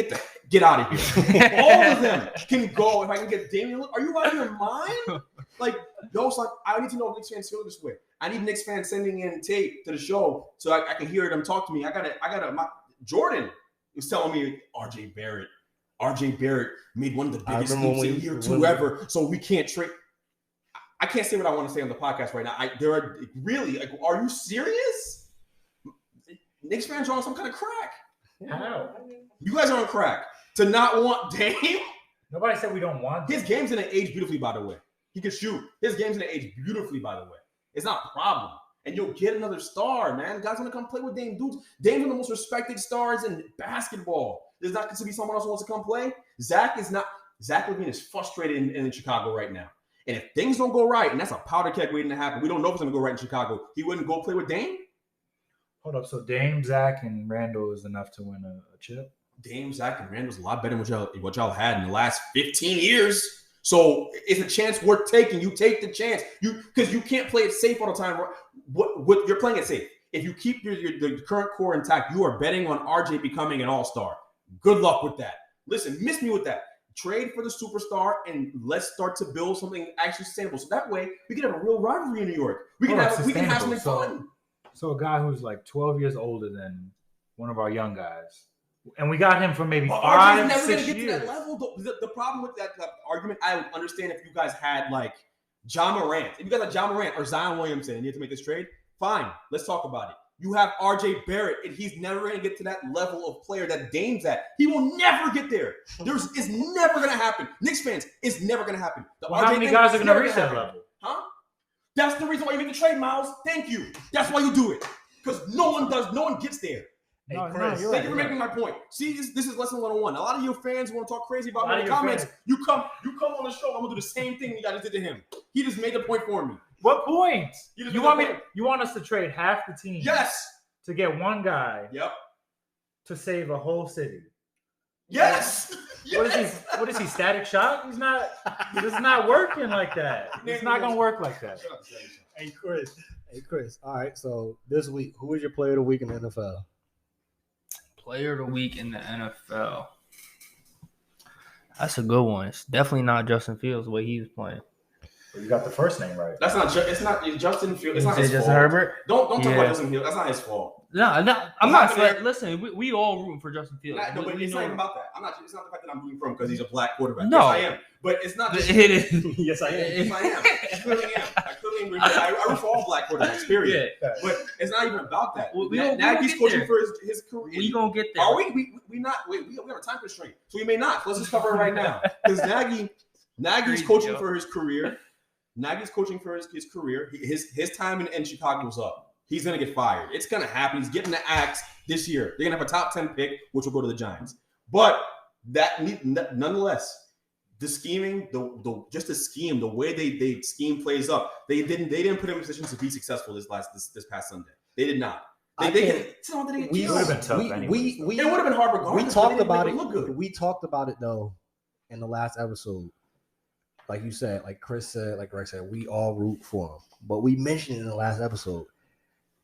get out of here. All of them can go. If I can get Damian, are you out of your mind? Like, yo, son, I need to know if Knicks fans feel this way. I need Knicks fans sending in tape to the show so I can hear them talk to me. Jordan was telling me RJ Barrett made one of the biggest moves in year two ever. So we can't trade. I can't say what I want to say on the podcast right now. Are you serious? Knicks fans are on some kind of crack. How? You guys are on crack. To not want Dame? Nobody said we don't want Dame. His game's going to age beautifully, by the way. He can shoot. His game's going to age beautifully, by the way. It's not a problem. And you'll get another star, man. Guys want to come play with Dame. Dudes, Dame's one of the most respected stars in basketball. There's not going to be someone else who wants to come play. Zach Levine is frustrated in Chicago right now. And if things don't go right, and that's a powder keg waiting to happen, we don't know if it's going to go right in Chicago, he wouldn't go play with Dame? Hold up. So Dame, Zach, and Randall is enough to win a chip? Dame, Zach, and Randall's a lot better than what y'all had in the last 15 years. So it's a chance worth taking. You take the chance. Because you can't play it safe all the time. What you're playing it safe. If you keep the current core intact, you are betting on RJ becoming an all-star. Good luck with that. Listen, miss me with that. Trade for the superstar and let's start to build something actually sustainable. So that way we can have a real rivalry in New York. We can have something fun. So a guy who's like 12 years older than one of our young guys. And we got him for maybe 5, 6 years. RJ's never going to get to that level. The problem with that argument, I would understand if you guys had like John Morant. If you guys had John Morant or Zion Williamson and you have to make this trade, fine. Let's talk about it. You have RJ Barrett, and he's never going to get to that level of player that Dame's at. He will never get there. It's never going to happen. Knicks fans, it's never going to happen. How many guys are going to reach that level? Huh? That's the reason why you make the trade, Miles. Thank you. That's why you do it. Because no one gets there. Hey, Chris, thank you for making my point. See, this is lesson 101. A lot of your fans want to talk crazy about me in the comments. You come on the show. I'm gonna do the same thing you guys did to him. He just made the point for me. What point? You want us to trade half the team? Yes. To get one guy. Yep. To save a whole city. Yes. What is he? Static Shock? He's not. It's not working like that. It's not gonna work like that. Hey Chris. All right. So this week, who is your player of the week in the NFL? Player of the week in the NFL. That's a good one. It's definitely not Justin Fields the way he was playing. Well, you got the first name right. That's not. It's not Justin Fields. It's not his Justin fault. Herbert. Don't talk about Justin Fields. That's not his fault. No, I'm not saying. Listen, we all rooting for Justin Fields. No, but it's not even about that. It's not the fact that I'm rooting for him because he's a black quarterback. No, yes, I am. But it's not. It is. Yes, I am. Yes, I am. I clearly am. I root for all black quarterbacks. Period. Yeah. But it's not even about that. Nagy's coaching for his career. We gonna get there. Are we? We not. Wait, we have a time constraint, so we may not. Let's just cover it right now because Nagy's coaching for his career. Nagy's coaching for his career. His time in Chicago was up. He's going to get fired. It's going to happen. He's getting the axe this year. They're going to have a top 10 pick, which will go to the Giants. But nonetheless, the scheming, the scheme, the way they scheme plays up, they didn't put him in position to be successful this past Sunday. They did not. We would have been tough anyway. It would have been hard regardless. We talked about it. We talked about it though in the last episode. Like you said, like Chris said, like Greg said, we all root for him. But we mentioned in the last episode.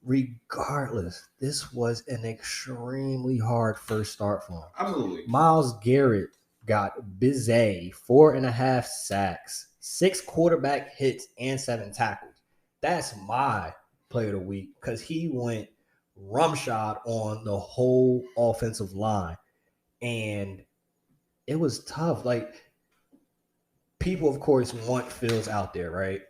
Regardless, this was an extremely hard first start for him. Absolutely. Myles Garrett got busy, 4.5 sacks, 6 quarterback hits, and 7 tackles. That's my player of the week because he went rumshot on the whole offensive line. And it was tough. Like, people, of course, want Fields out there, right?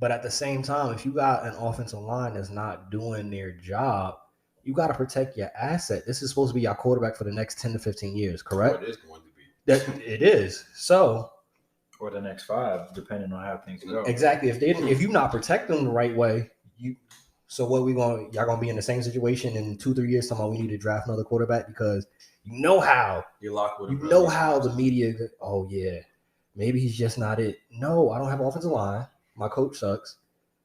But at the same time, if you got an offensive line that's not doing their job, you got to protect your asset. This is supposed to be your quarterback for the next 10 to 15 years, correct? Oh, it is going to be. It is. So, or the next 5, depending on how things go. Exactly. If you not protect them the right way, y'all gonna be in the same situation in 2-3 years. Somehow we need to draft another quarterback because you know how you're locked with him. You know how the media. Oh yeah, maybe he's just not it. No, I don't have an offensive line. My coach sucks.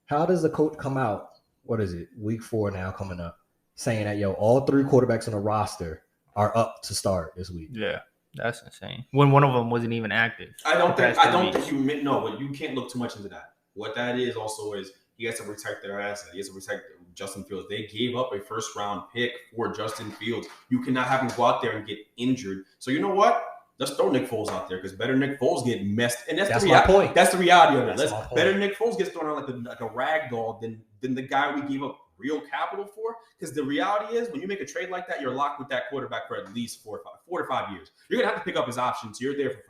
How does the coach come out? What is it? Week 4 now coming up, saying that all 3 quarterbacks on the roster are up to start this week. Yeah, that's insane. When one of them wasn't even active. I don't think you meant no, but you can't look too much into that. What that is also is he has to protect their asset. He has to protect Justin Fields. They gave up a first round pick for Justin Fields. You cannot have him go out there and get injured. So you know what? Let's throw Nick Foles out there because better Nick Foles get messed. And that's my point. That's the reality of it. Better Nick Foles gets thrown out like a rag doll than the guy we gave up real capital for. Because the reality is when you make a trade like that, you're locked with that quarterback for at least 4 to 5 years. You're going to have to pick up his options. You're there for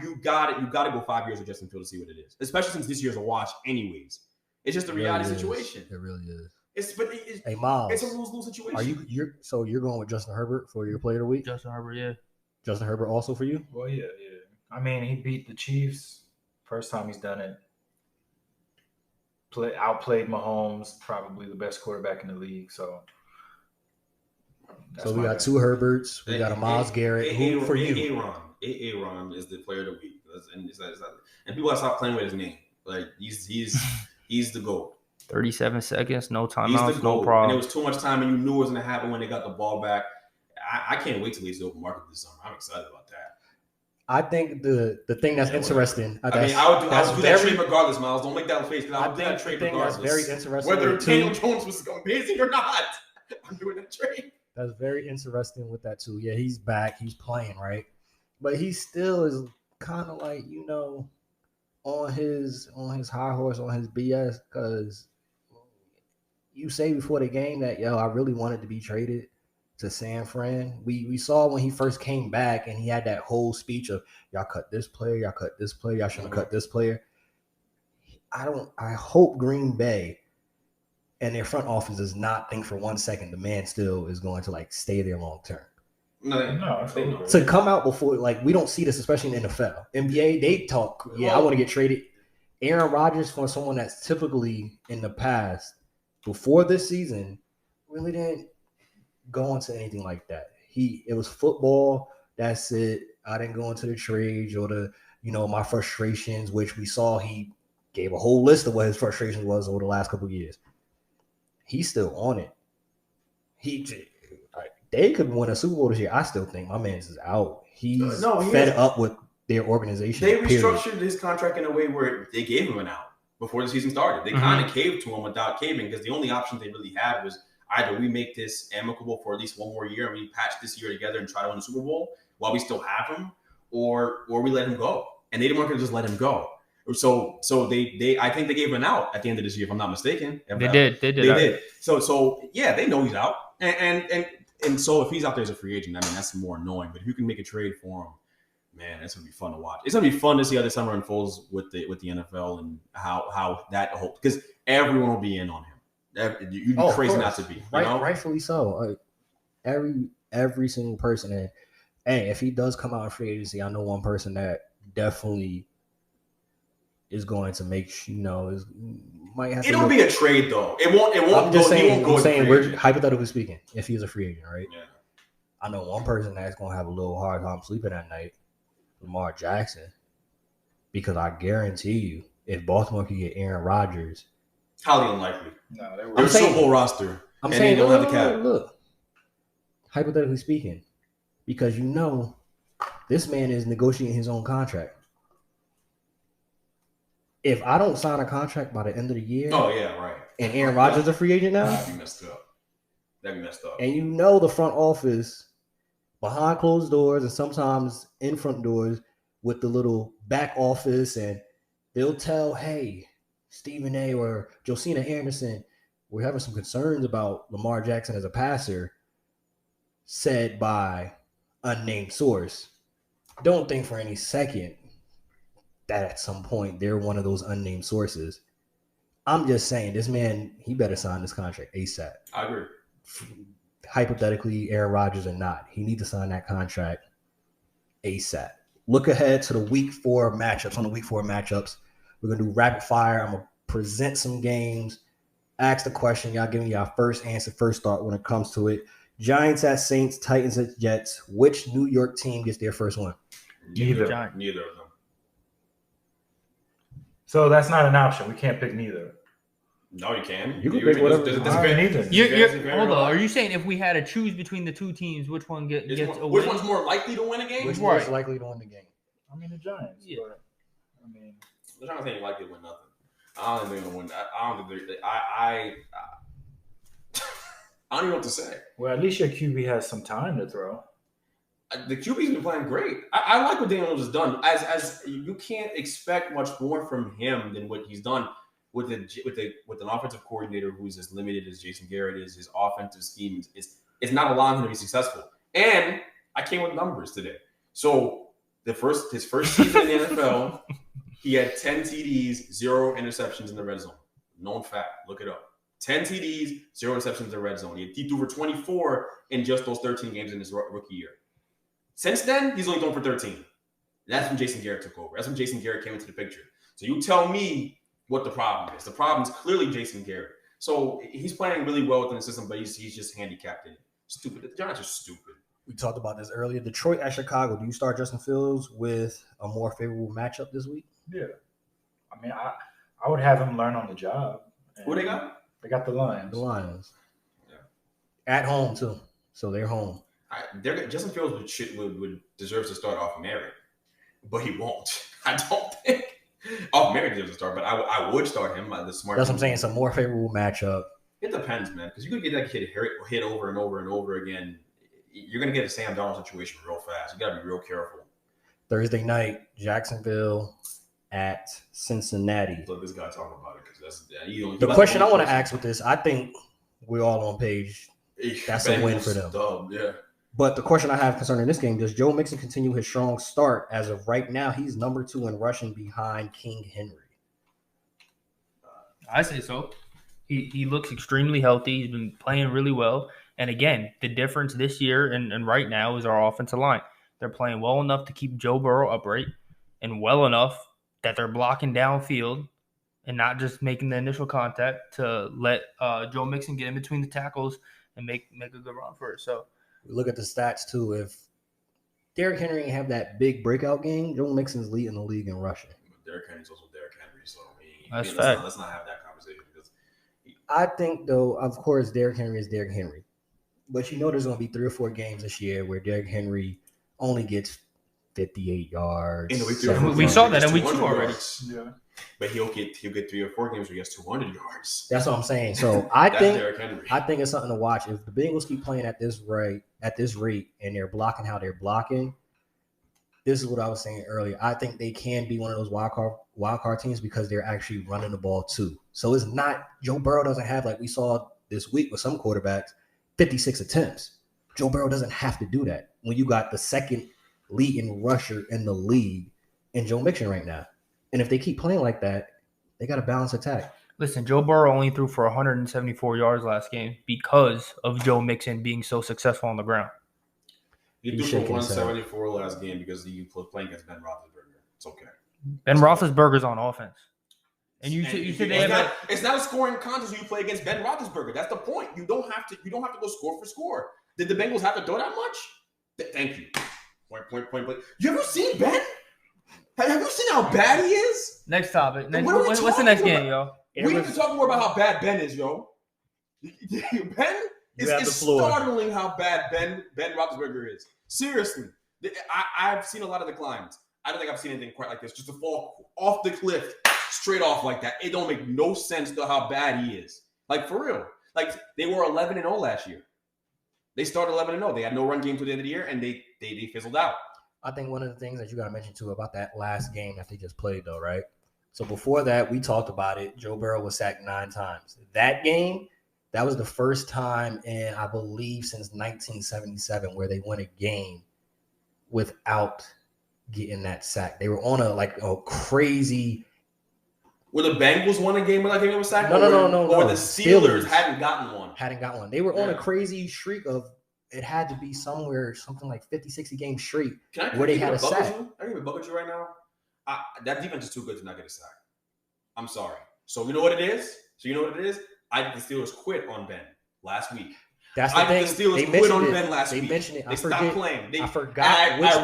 you got it. You got to go 5 years with Justin Fields to see what it is. Especially since this year's a wash anyways. It's just a reality situation. It really is. Hey, Miles, it's a lose-lose situation. You're going with Justin Herbert for your player of the week? Justin Herbert, yeah. Justin Herbert also for you? Well, yeah. I mean, he beat the Chiefs. First time he's done it. Outplayed Mahomes, probably the best quarterback in the league. So we got 2 Herberts. We got a Myles Garrett. Who for you? Aaron is the player of the week. And people gotta stop playing with his name. Like he's the GOAT. 37 seconds, no He's timeouts, the no GOAT. problem. And it was too much time, and you knew it was gonna happen when they got the ball back. I can't wait till he's the open market this summer. I'm excited about that. I think the thing that's interesting. I mean, I would do that trade regardless, Miles. Don't make that face because I would do that trade regardless. That's very interesting. Whether Daniel Jones was amazing or not, I'm doing that trade. That's very interesting with that too. Yeah, he's back. He's playing, right? But he still is kind of like, on his high horse, on his BS, because you say before the game that, I really wanted to be traded to San Fran. We saw when he first came back and he had that whole speech of, y'all cut this player, y'all cut this player, y'all shouldn't have cut this player. I hope Green Bay and their front office does not think for 1 second the man still is going to stay there long term. No. To come out before, we don't see this, especially in the NFL. NBA, they talk, I want to get traded. Aaron Rodgers, for someone that's typically in the past, before this season, really didn't go into anything like that. It was football, that's it. I didn't go into the trades or my frustrations, which we saw he gave a whole list of what his frustrations was over the last couple of years. He's still on it. They could win a Super Bowl this year. I still think my man's is out. He's fed up with their organization. They restructured his contract in a way where they gave him an out before the season started. They kind of caved to him without caving because the only option they really had was either we make this amicable for at least one more year and we patch this year together and try to win the Super Bowl while we still have him, or we let him go. And they didn't want to just let him go. So they I think they gave him an out at the end of this year, if I'm not mistaken. They did. So yeah, they know he's out. And so if he's out there as a free agent, I mean, that's more annoying. But if you can make a trade for him, man, that's gonna be fun to watch. It's gonna be fun to see how the summer unfolds with the NFL and how that whole, because everyone will be in on him. You'd be crazy not to be. Rightfully so. Every single person. And hey, if he does come out in free agency, I know one person that definitely is going to make might have. It'll be a trade though. It won't. I'm just saying. We're agent. hypothetically speaking. If he's a free agent, right? Yeah. I know one person that's going to have a little hard time sleeping at night, Lamar Jackson, because I guarantee you, if Baltimore could get Aaron Rodgers, highly unlikely. No, they were. Their Super Bowl roster. I'm saying they don't have the cap. Look, hypothetically speaking, because this man is negotiating his own contract. If I don't sign a contract by the end of the year, and Aaron Rodgers is a free agent now, that'd be messed up. And the front office behind closed doors and sometimes in front doors with the little back office, and they'll tell, hey, Stephen A. or Josina Anderson, we're having some concerns about Lamar Jackson as a passer, said by unnamed source. Don't think for any second that at some point they're one of those unnamed sources. I'm just saying, this man, he better sign this contract ASAP. I agree. Hypothetically, Aaron Rodgers or not, he needs to sign that contract ASAP. Look ahead to the week 4 matchups. On the week 4 matchups, we're going to do rapid fire. I'm going to present some games, ask the question. Y'all give me your first answer, first thought when it comes to it. Giants at Saints, Titans at Jets. Which New York team gets their first one? Neither of them. So that's not an option. We can't pick neither. No, you can. You can pick whatever. Hold on. Are you saying if we had to choose between the two teams, which one gets a win? Which one's more likely to win a game? Which one's likely to win the game? I mean, the Giants. Yeah. But, the Giants ain't likely to win nothing. I don't think they're going to win. I don't think they're. I don't even know what to say. Well, at least your QB has some time to throw. The QB's been playing great. I like what Daniel Jones has done. As you can't expect much more from him than what he's done with an offensive coordinator who's as limited as Jason Garrett is. His offensive scheme is not allowing him to be successful. And I came with numbers today. So his first season in the NFL, he had 10 TDs, 0 interceptions in the red zone. Known fact. Look it up. 10 TDs, 0 interceptions in the red zone. He threw for 24 in just those 13 games in his rookie year. Since then, he's only thrown for 13. That's when Jason Garrett took over. That's when Jason Garrett came into the picture. So you tell me what the problem is. The problem is clearly Jason Garrett. So he's playing really well within the system, but he's just handicapped in it. Stupid. The Giants are stupid. We talked about this earlier. Detroit at Chicago. Do you start Justin Fields with a more favorable matchup this week? Yeah. I mean, I would have him learn on the job. Who they got? They got the Lions. The Lions. Yeah. At home, too. So they're home. Justin Fields would deserve to start off merit. but he won't. I don't think. Oh, maybe he doesn't start, but I would start him. The smart. That's what I'm saying. It's a more favorable matchup. It depends, man, because you're gonna get that kid hit over and over and over again. You're gonna get a Sam Darnold situation real fast. You gotta be real careful. Thursday night, Jacksonville at Cincinnati. Let this guy talk about it because The question I want to ask with this, I think we're all on page. That's a win for them. Dumb, yeah. But the question I have concerning this game, does Joe Mixon continue his strong start? As of right now, he's number 2 in rushing behind King Henry. I say so. He looks extremely healthy. He's been playing really well. And again, the difference this year and right now is our offensive line. They're playing well enough to keep Joe Burrow upright and well enough that they're blocking downfield and not just making the initial contact to let Joe Mixon get in between the tackles and make a good run for it. So we look at the stats too. If Derrick Henry have that big breakout game, Joe Mixon's leading the league in rushing. Derrick Henry's also Derrick Henry, so let's not have that conversation. Because I think, though, of course, Derrick Henry is Derrick Henry. But there's going to be 3 or 4 games this year where Derrick Henry only gets 58 yards. We saw that in week 2 already. Yeah. But he'll get 3 or 4 games where he gets 200 yards. That's what I'm saying. So I think it's something to watch. If the Bengals keep playing at this rate, and they're blocking how they're blocking, this is what I was saying earlier. I think they can be one of those wild card teams because they're actually running the ball too. So it's not Joe Burrow doesn't have, like we saw this week with some quarterbacks, 56 attempts. Joe Burrow doesn't have to do that when you got the second leading rusher in the league in Joe Mixon right now. And if they keep playing like that, they got a balanced attack. Listen, Joe Burrow only threw for 174 yards last game because of Joe Mixon being so successful on the ground. He threw for 174 last game because he was playing against Ben Roethlisberger. It's okay. Ben Roethlisberger's on offense. And you said they have it's not a scoring contest when you play against Ben Roethlisberger. That's the point. You don't have to go score for score. Did the Bengals have to throw that much? Thank you. Point. You ever seen Ben? Have you seen how bad he is? Next topic. What's the next game, yo? We need to talk more about how bad Ben is, yo. Ben is startling how bad Ben Roethlisberger is. Seriously. I've seen a lot of declines. I don't think I've seen anything quite like this. Just to fall off the cliff straight off like that. It don't make no sense to how bad he is. Like, for real. Like, they were 11-0 last year. They started 11-0. They had no run game to the end of the year, and they fizzled out. I think one of the things that you got to mention, too, about that last game that they just played, though, right? So before that, we talked about it. Joe Burrow was sacked 9 times. That game, that was the first time in, I believe, since 1977 where they won a game without getting that sack. They were on a crazy. Were the Bengals won a game without getting a sack? No. Or the Steelers hadn't gotten one. They were on a crazy streak of. It had to be something like 50, 60 game streak where they had a sack. I can even buck at you right now. That defense is too good to not get a sack. I'm sorry. So you know what it is? I think the Steelers quit on Ben last week. That's the thing. The Steelers quit on Ben last week. They mentioned it. They stopped playing. I forgot which player.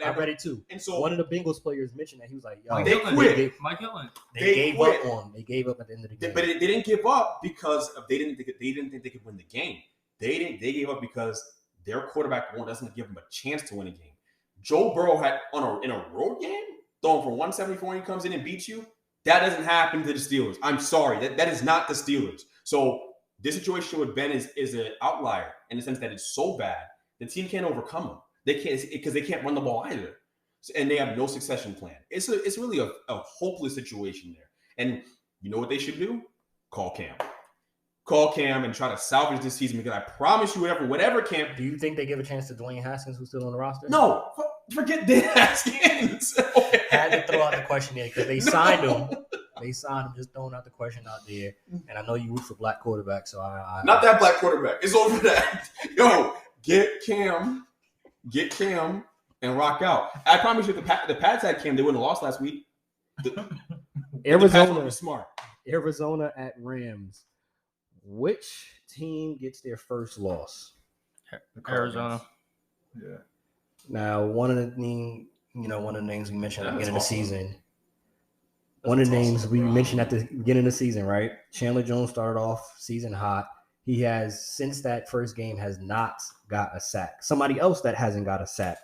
I read it too. And so one of the Bengals players mentioned that he was like, "Yo, they quit. Mike Hillen. They gave up on. They gave up at the end of the game. But they didn't give up because they didn't think they could win the game. They gave up because their quarterback doesn't give them a chance to win a game. Joe Burrow had in a road game throwing for 174 and he comes in and beats you. That doesn't happen to the Steelers. I'm sorry. That is not the Steelers. So this situation with Ben is an outlier in the sense that it's so bad the team can't overcome them. They can't because they can't run the ball either, and they have no succession plan. It's really a hopeless situation there. And you know what they should do? Call Cam and try to salvage this season because I promise you, whatever Cam. Do you think they give a chance to Dwayne Haskins, who's still on the roster? No, forget Dwayne Haskins. Had to throw out the question there because they signed him. Just throwing out the question out there. And I know you root for black quarterback, so I not that black quarterback. It's over that. Yo, get Cam, and rock out. I promise you, the Pats had Cam. They wouldn't have lost last week. Arizona was smart. Arizona at Rams. Which team gets their first loss? Arizona. Yeah. Now, one of the names we mentioned at the beginning of the season. One of the names we mentioned at the beginning of the season, right? Chandler Jones started off season hot. He has, since that first game, has not got a sack. Somebody else that hasn't got a sack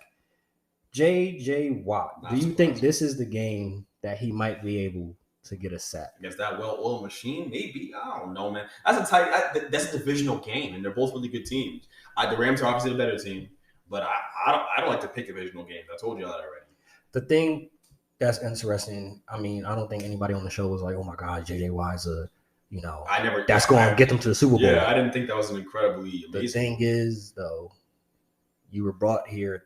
J.J. Watt. Not Do you think surprising. this is the game that he might be able to get a sack? Against that well-oiled machine, maybe. I don't know, man. That's a divisional game, and they're both really good teams. The Rams are obviously the better team, but I don't like to pick divisional games. I told you that already. The thing that's interesting, I mean, I don't think anybody on the show was like, oh my God, J.J. Watt's that's going to get them to the Super Bowl. Yeah, I didn't think that was an incredibly amazing. The thing is, though, you were brought here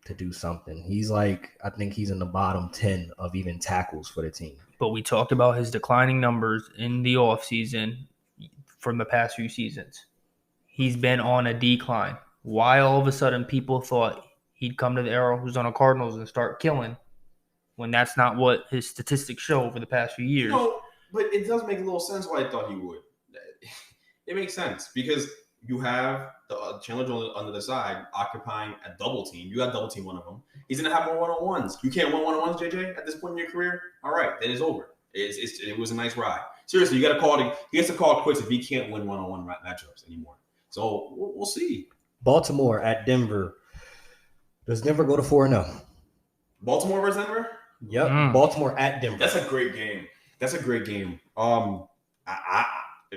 to do something. I think he's in the bottom 10 of even tackles for the team. But we talked about his declining numbers in the offseason from the past few seasons. He's been on a decline. Why all of a sudden people thought he'd come to the Arizona Cardinals and start killing when that's not what his statistics show over the past few years? But it does make a little sense why I thought he would. It makes sense because you have the Chandler Jones on the side occupying a double team. You got double team one of them. He's going to have more one-on-ones. You can't win one-on-ones, JJ, at this point in your career? All right, then it's over. It was a nice ride. Seriously, you got to call it. He has to call it quits if he can't win one-on-one matchups anymore. So we'll see. Baltimore at Denver. Does Denver go to 4-0? Baltimore versus Denver? Yep. Baltimore at Denver. That's a great game.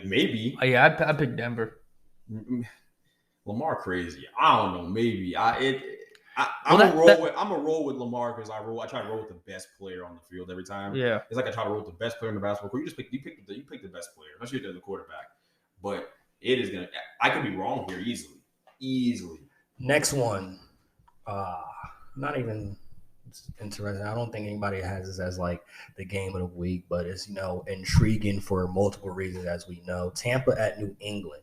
Maybe. Yeah, I picked Denver. Lamar crazy. I don't know. Maybe I'm a roll with Lamar because I try to roll with the best player on the field every time. Yeah, it's like I try to roll with the best player in the basketball court. You pick the best player, especially if they're the quarterback. But it is gonna. I could be wrong here easily. Next one, not even interesting. I don't think anybody has this as like the game of the week, but it's intriguing for multiple reasons, as we know. Tampa at New England.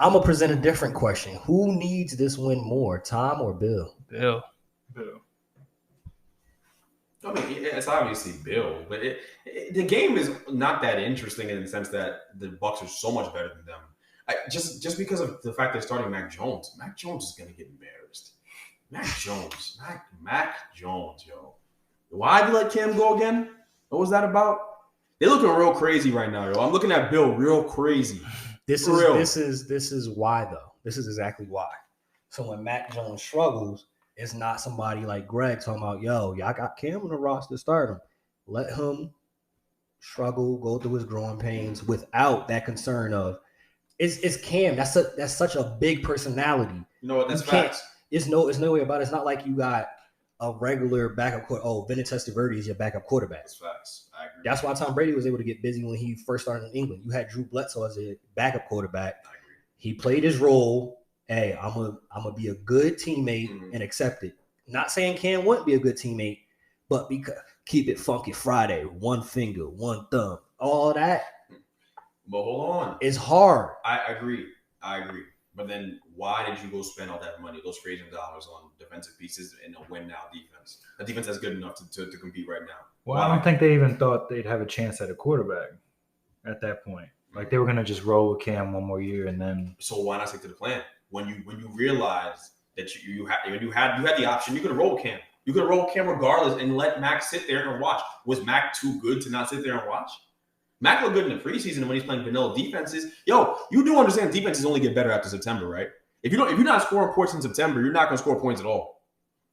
I'm gonna present a different question. Who needs this win more, Tom or Bill? Bill. I mean, it's obviously Bill, but the game is not that interesting in the sense that the Bucs are so much better than them. Just because of the fact they're starting Mac Jones. Mac Jones is gonna get embarrassed. Mac Jones, yo. Why did you let Cam go again? What was that about? They're looking real crazy right now, yo. I'm looking at Bill real crazy. This is why, though. This is exactly why. So when Mac Jones struggles, it's not somebody like Greg talking about, yo, y'all got Cam on the roster, start him. Let him struggle, go through his growing pains without that concern of it's Cam. That's such a big personality. You know what? That's facts. It's no way about it. It's not like you got a regular backup quarterback. Oh, Vinny Testaverde is your backup quarterback. That's facts. I agree. That's why Tom Brady was able to get busy when he first started in England. You had Drew Bledsoe as a backup quarterback. I agree. He played his role. Hey, I'm gonna be a good teammate and accept it. Not saying Cam wouldn't be a good teammate, but because keep it funky Friday, one finger, one thumb, all that. But hold on, it's hard. I agree. But then why did you go spend all that money, those crazy dollars on defensive pieces in a win now defense? A defense that's good enough to compete right now. Well, I don't think they even thought they'd have a chance at a quarterback at that point. Like they were gonna just roll with Cam one more year and then. So why not stick to the plan? When you realize that you had the option, you could roll Cam. You could roll Cam regardless and let Mac sit there and watch. Was Mac too good to not sit there and watch? Mac looked good in the preseason when he's playing vanilla defenses. Yo, you do understand defenses only get better after September, right? If you're not scoring points in September, you're not going to score points at all.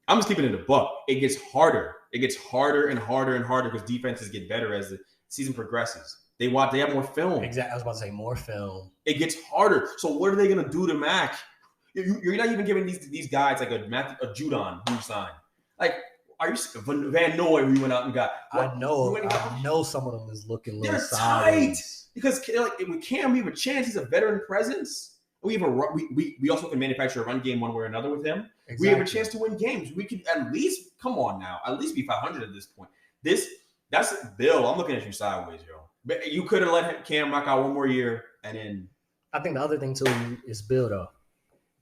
I'm just keeping it a buck. It gets harder. It gets harder and harder and harder because defenses get better as the season progresses. They have more film. Exactly. I was about to say more film. It gets harder. So what are they going to do to Mac? You're not even giving these guys like a Judon who signed. Like, are you Van Noy who you went out and got? I know some of them is looking a little tight because like with Cam, we have a chance. He's a veteran presence. We also can manufacture a run game one way or another with him. Exactly. We have a chance to win games. We could at least be 500 at this point. That's Bill. I'm looking at you sideways, yo. But you could have let Cam rock out one more year, and then I think the other thing too is Bill though.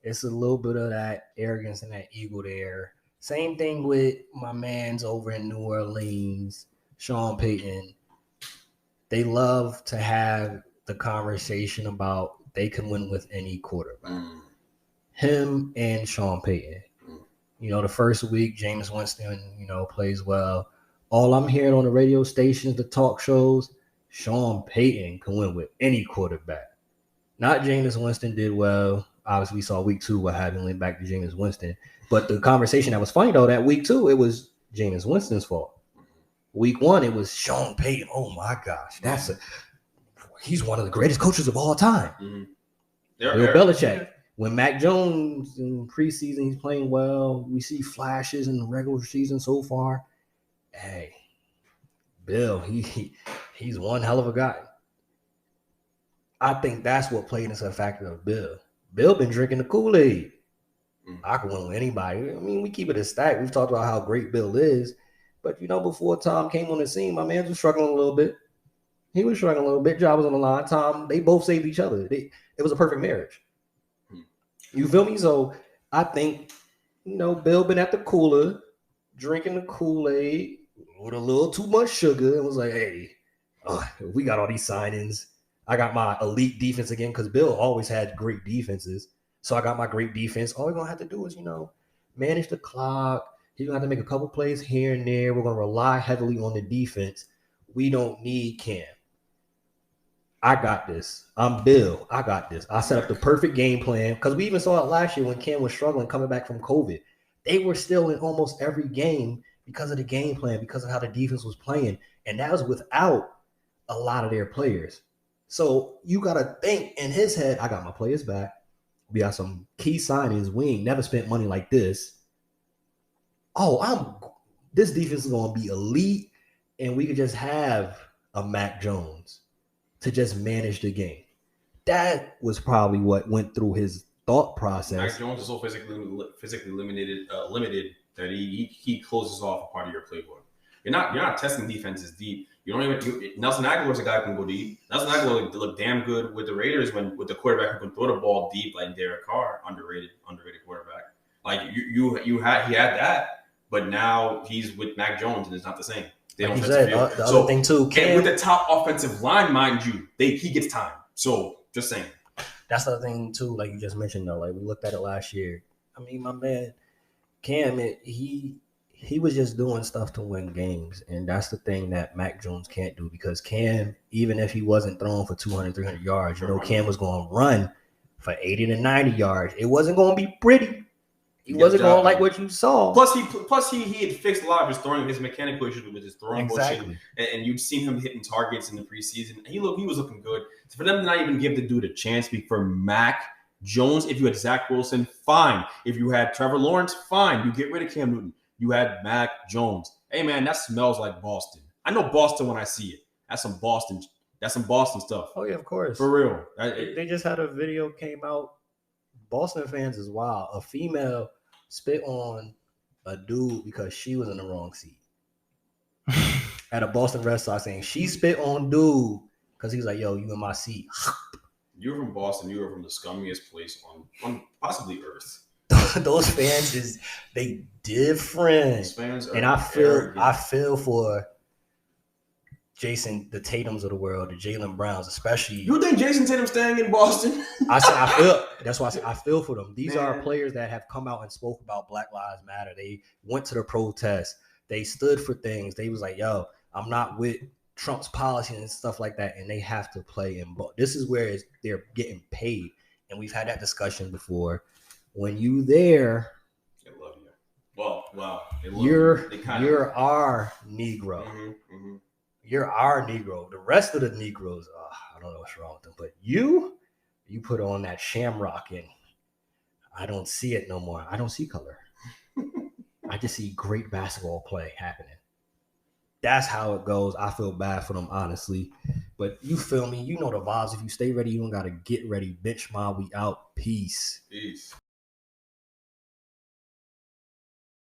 It's a little bit of that arrogance and that ego there. Same thing with my mans over in New Orleans, Sean Payton. They love to have the conversation about they can win with any quarterback. Him and Sean Payton. The first week, Jameis Winston, plays well. All I'm hearing on the radio stations, the talk shows, Sean Payton can win with any quarterback. Not Jameis Winston did well. obviously we saw week 2 what happened, went back to Jameis Winston. But the conversation that was funny though, that week 2, it was Jameis Winston's fault. Week 1, it was Sean Payton. Oh my gosh, he's one of the greatest coaches of all time. Mm-hmm. Bill Belichick. When Mac Jones in preseason, he's playing well. We see flashes in the regular season so far. Hey, Bill, he's one hell of a guy. I think that's what played into the factor of Bill. Bill been drinking the Kool-Aid. I can win with anybody. I mean, we keep it a stack. We've talked about how great Bill is. But, before Tom came on the scene, my man was struggling a little bit. He was struggling a little bit. Job was on the line. Tom, they both saved each other. It was a perfect marriage. You feel me? So I think, Bill been at the cooler, drinking the Kool-Aid with a little too much sugar, and was like, hey, we got all these signings. I got my elite defense again because Bill always had great defenses. So I got my great defense. All we're going to have to do is, manage the clock. He's going to have to make a couple plays here and there. We're going to rely heavily on the defense. We don't need Cam. I got this. I'm Bill. I got this. I set up the perfect game plan because we even saw it last year when Cam was struggling coming back from COVID. They were still in almost every game because of the game plan, because of how the defense was playing. And that was without a lot of their players. So you got to think in his head, I got my players back. We got some key signings. We ain't never spent money like this. This defense is going to be elite, and we could just have a Mac Jones to just manage the game. That was probably what went through his thought process. Mac Jones is so physically limited that he closes off a part of your playbook. You're not testing defenses deep. Nelson Aguilar is a guy who can go deep. Nelson Aguilar looked damn good with the Raiders with the quarterback who can throw the ball deep, like Derek Carr, underrated quarterback. Like he had that, but now he's with Mac Jones and it's not the same. They don't said, the other thing too, and with the top offensive line, mind you, he gets time. So just saying. That's the other thing too, like you just mentioned though. Like we looked at it last year. I mean, my man Cam, he was just doing stuff to win games, and that's the thing that Mac Jones can't do because Cam, even if he wasn't throwing for 200, 300 yards, Cam was going to run for 80 to 90 yards. It wasn't going to be pretty. He wasn't going to like what you saw. Plus he had fixed a lot of his mechanical issues with his throwing motion, and you'd seen him hitting targets in the preseason. He was looking good. So for them to not even give the dude a chance, for Mac Jones, if you had Zach Wilson, fine. If you had Trevor Lawrence, fine. You get rid of Cam Newton. You had Mac Jones. Hey man, that smells like Boston. I know Boston when I see it. That's some Boston stuff. Oh yeah, of course. For real. They just had a video came out. Boston fans is wild. A female spit on a dude because she was in the wrong seat. At a Boston Red Sox saying she spit on dude because he was like, yo, you in my seat. You're from Boston. You were from the scummiest place on possibly Earth. Those fans they different. Those fans are and I feel for Jason, the Tatums of the world, the Jaylen Browns, especially. You think Jason Tatum's staying in Boston? That's why I said I feel for them. These are players that have come out and spoke about Black Lives Matter. They went to the protest. They stood for things. They was like, yo, I'm not with Trump's policy and stuff like that. And they have to play in both. This is where they're getting paid. And we've had that discussion before. When you there, they love you. Well, you're our Negro. Mm-hmm. You're our Negro. The rest of the Negroes, I don't know what's wrong with them, but you put on that shamrock and I don't see it no more. I don't see color. I just see great basketball play happening. That's how it goes. I feel bad for them, honestly. But you feel me? You know the vibes. If you stay ready, you don't got to get ready. Bench mob, we out. Peace.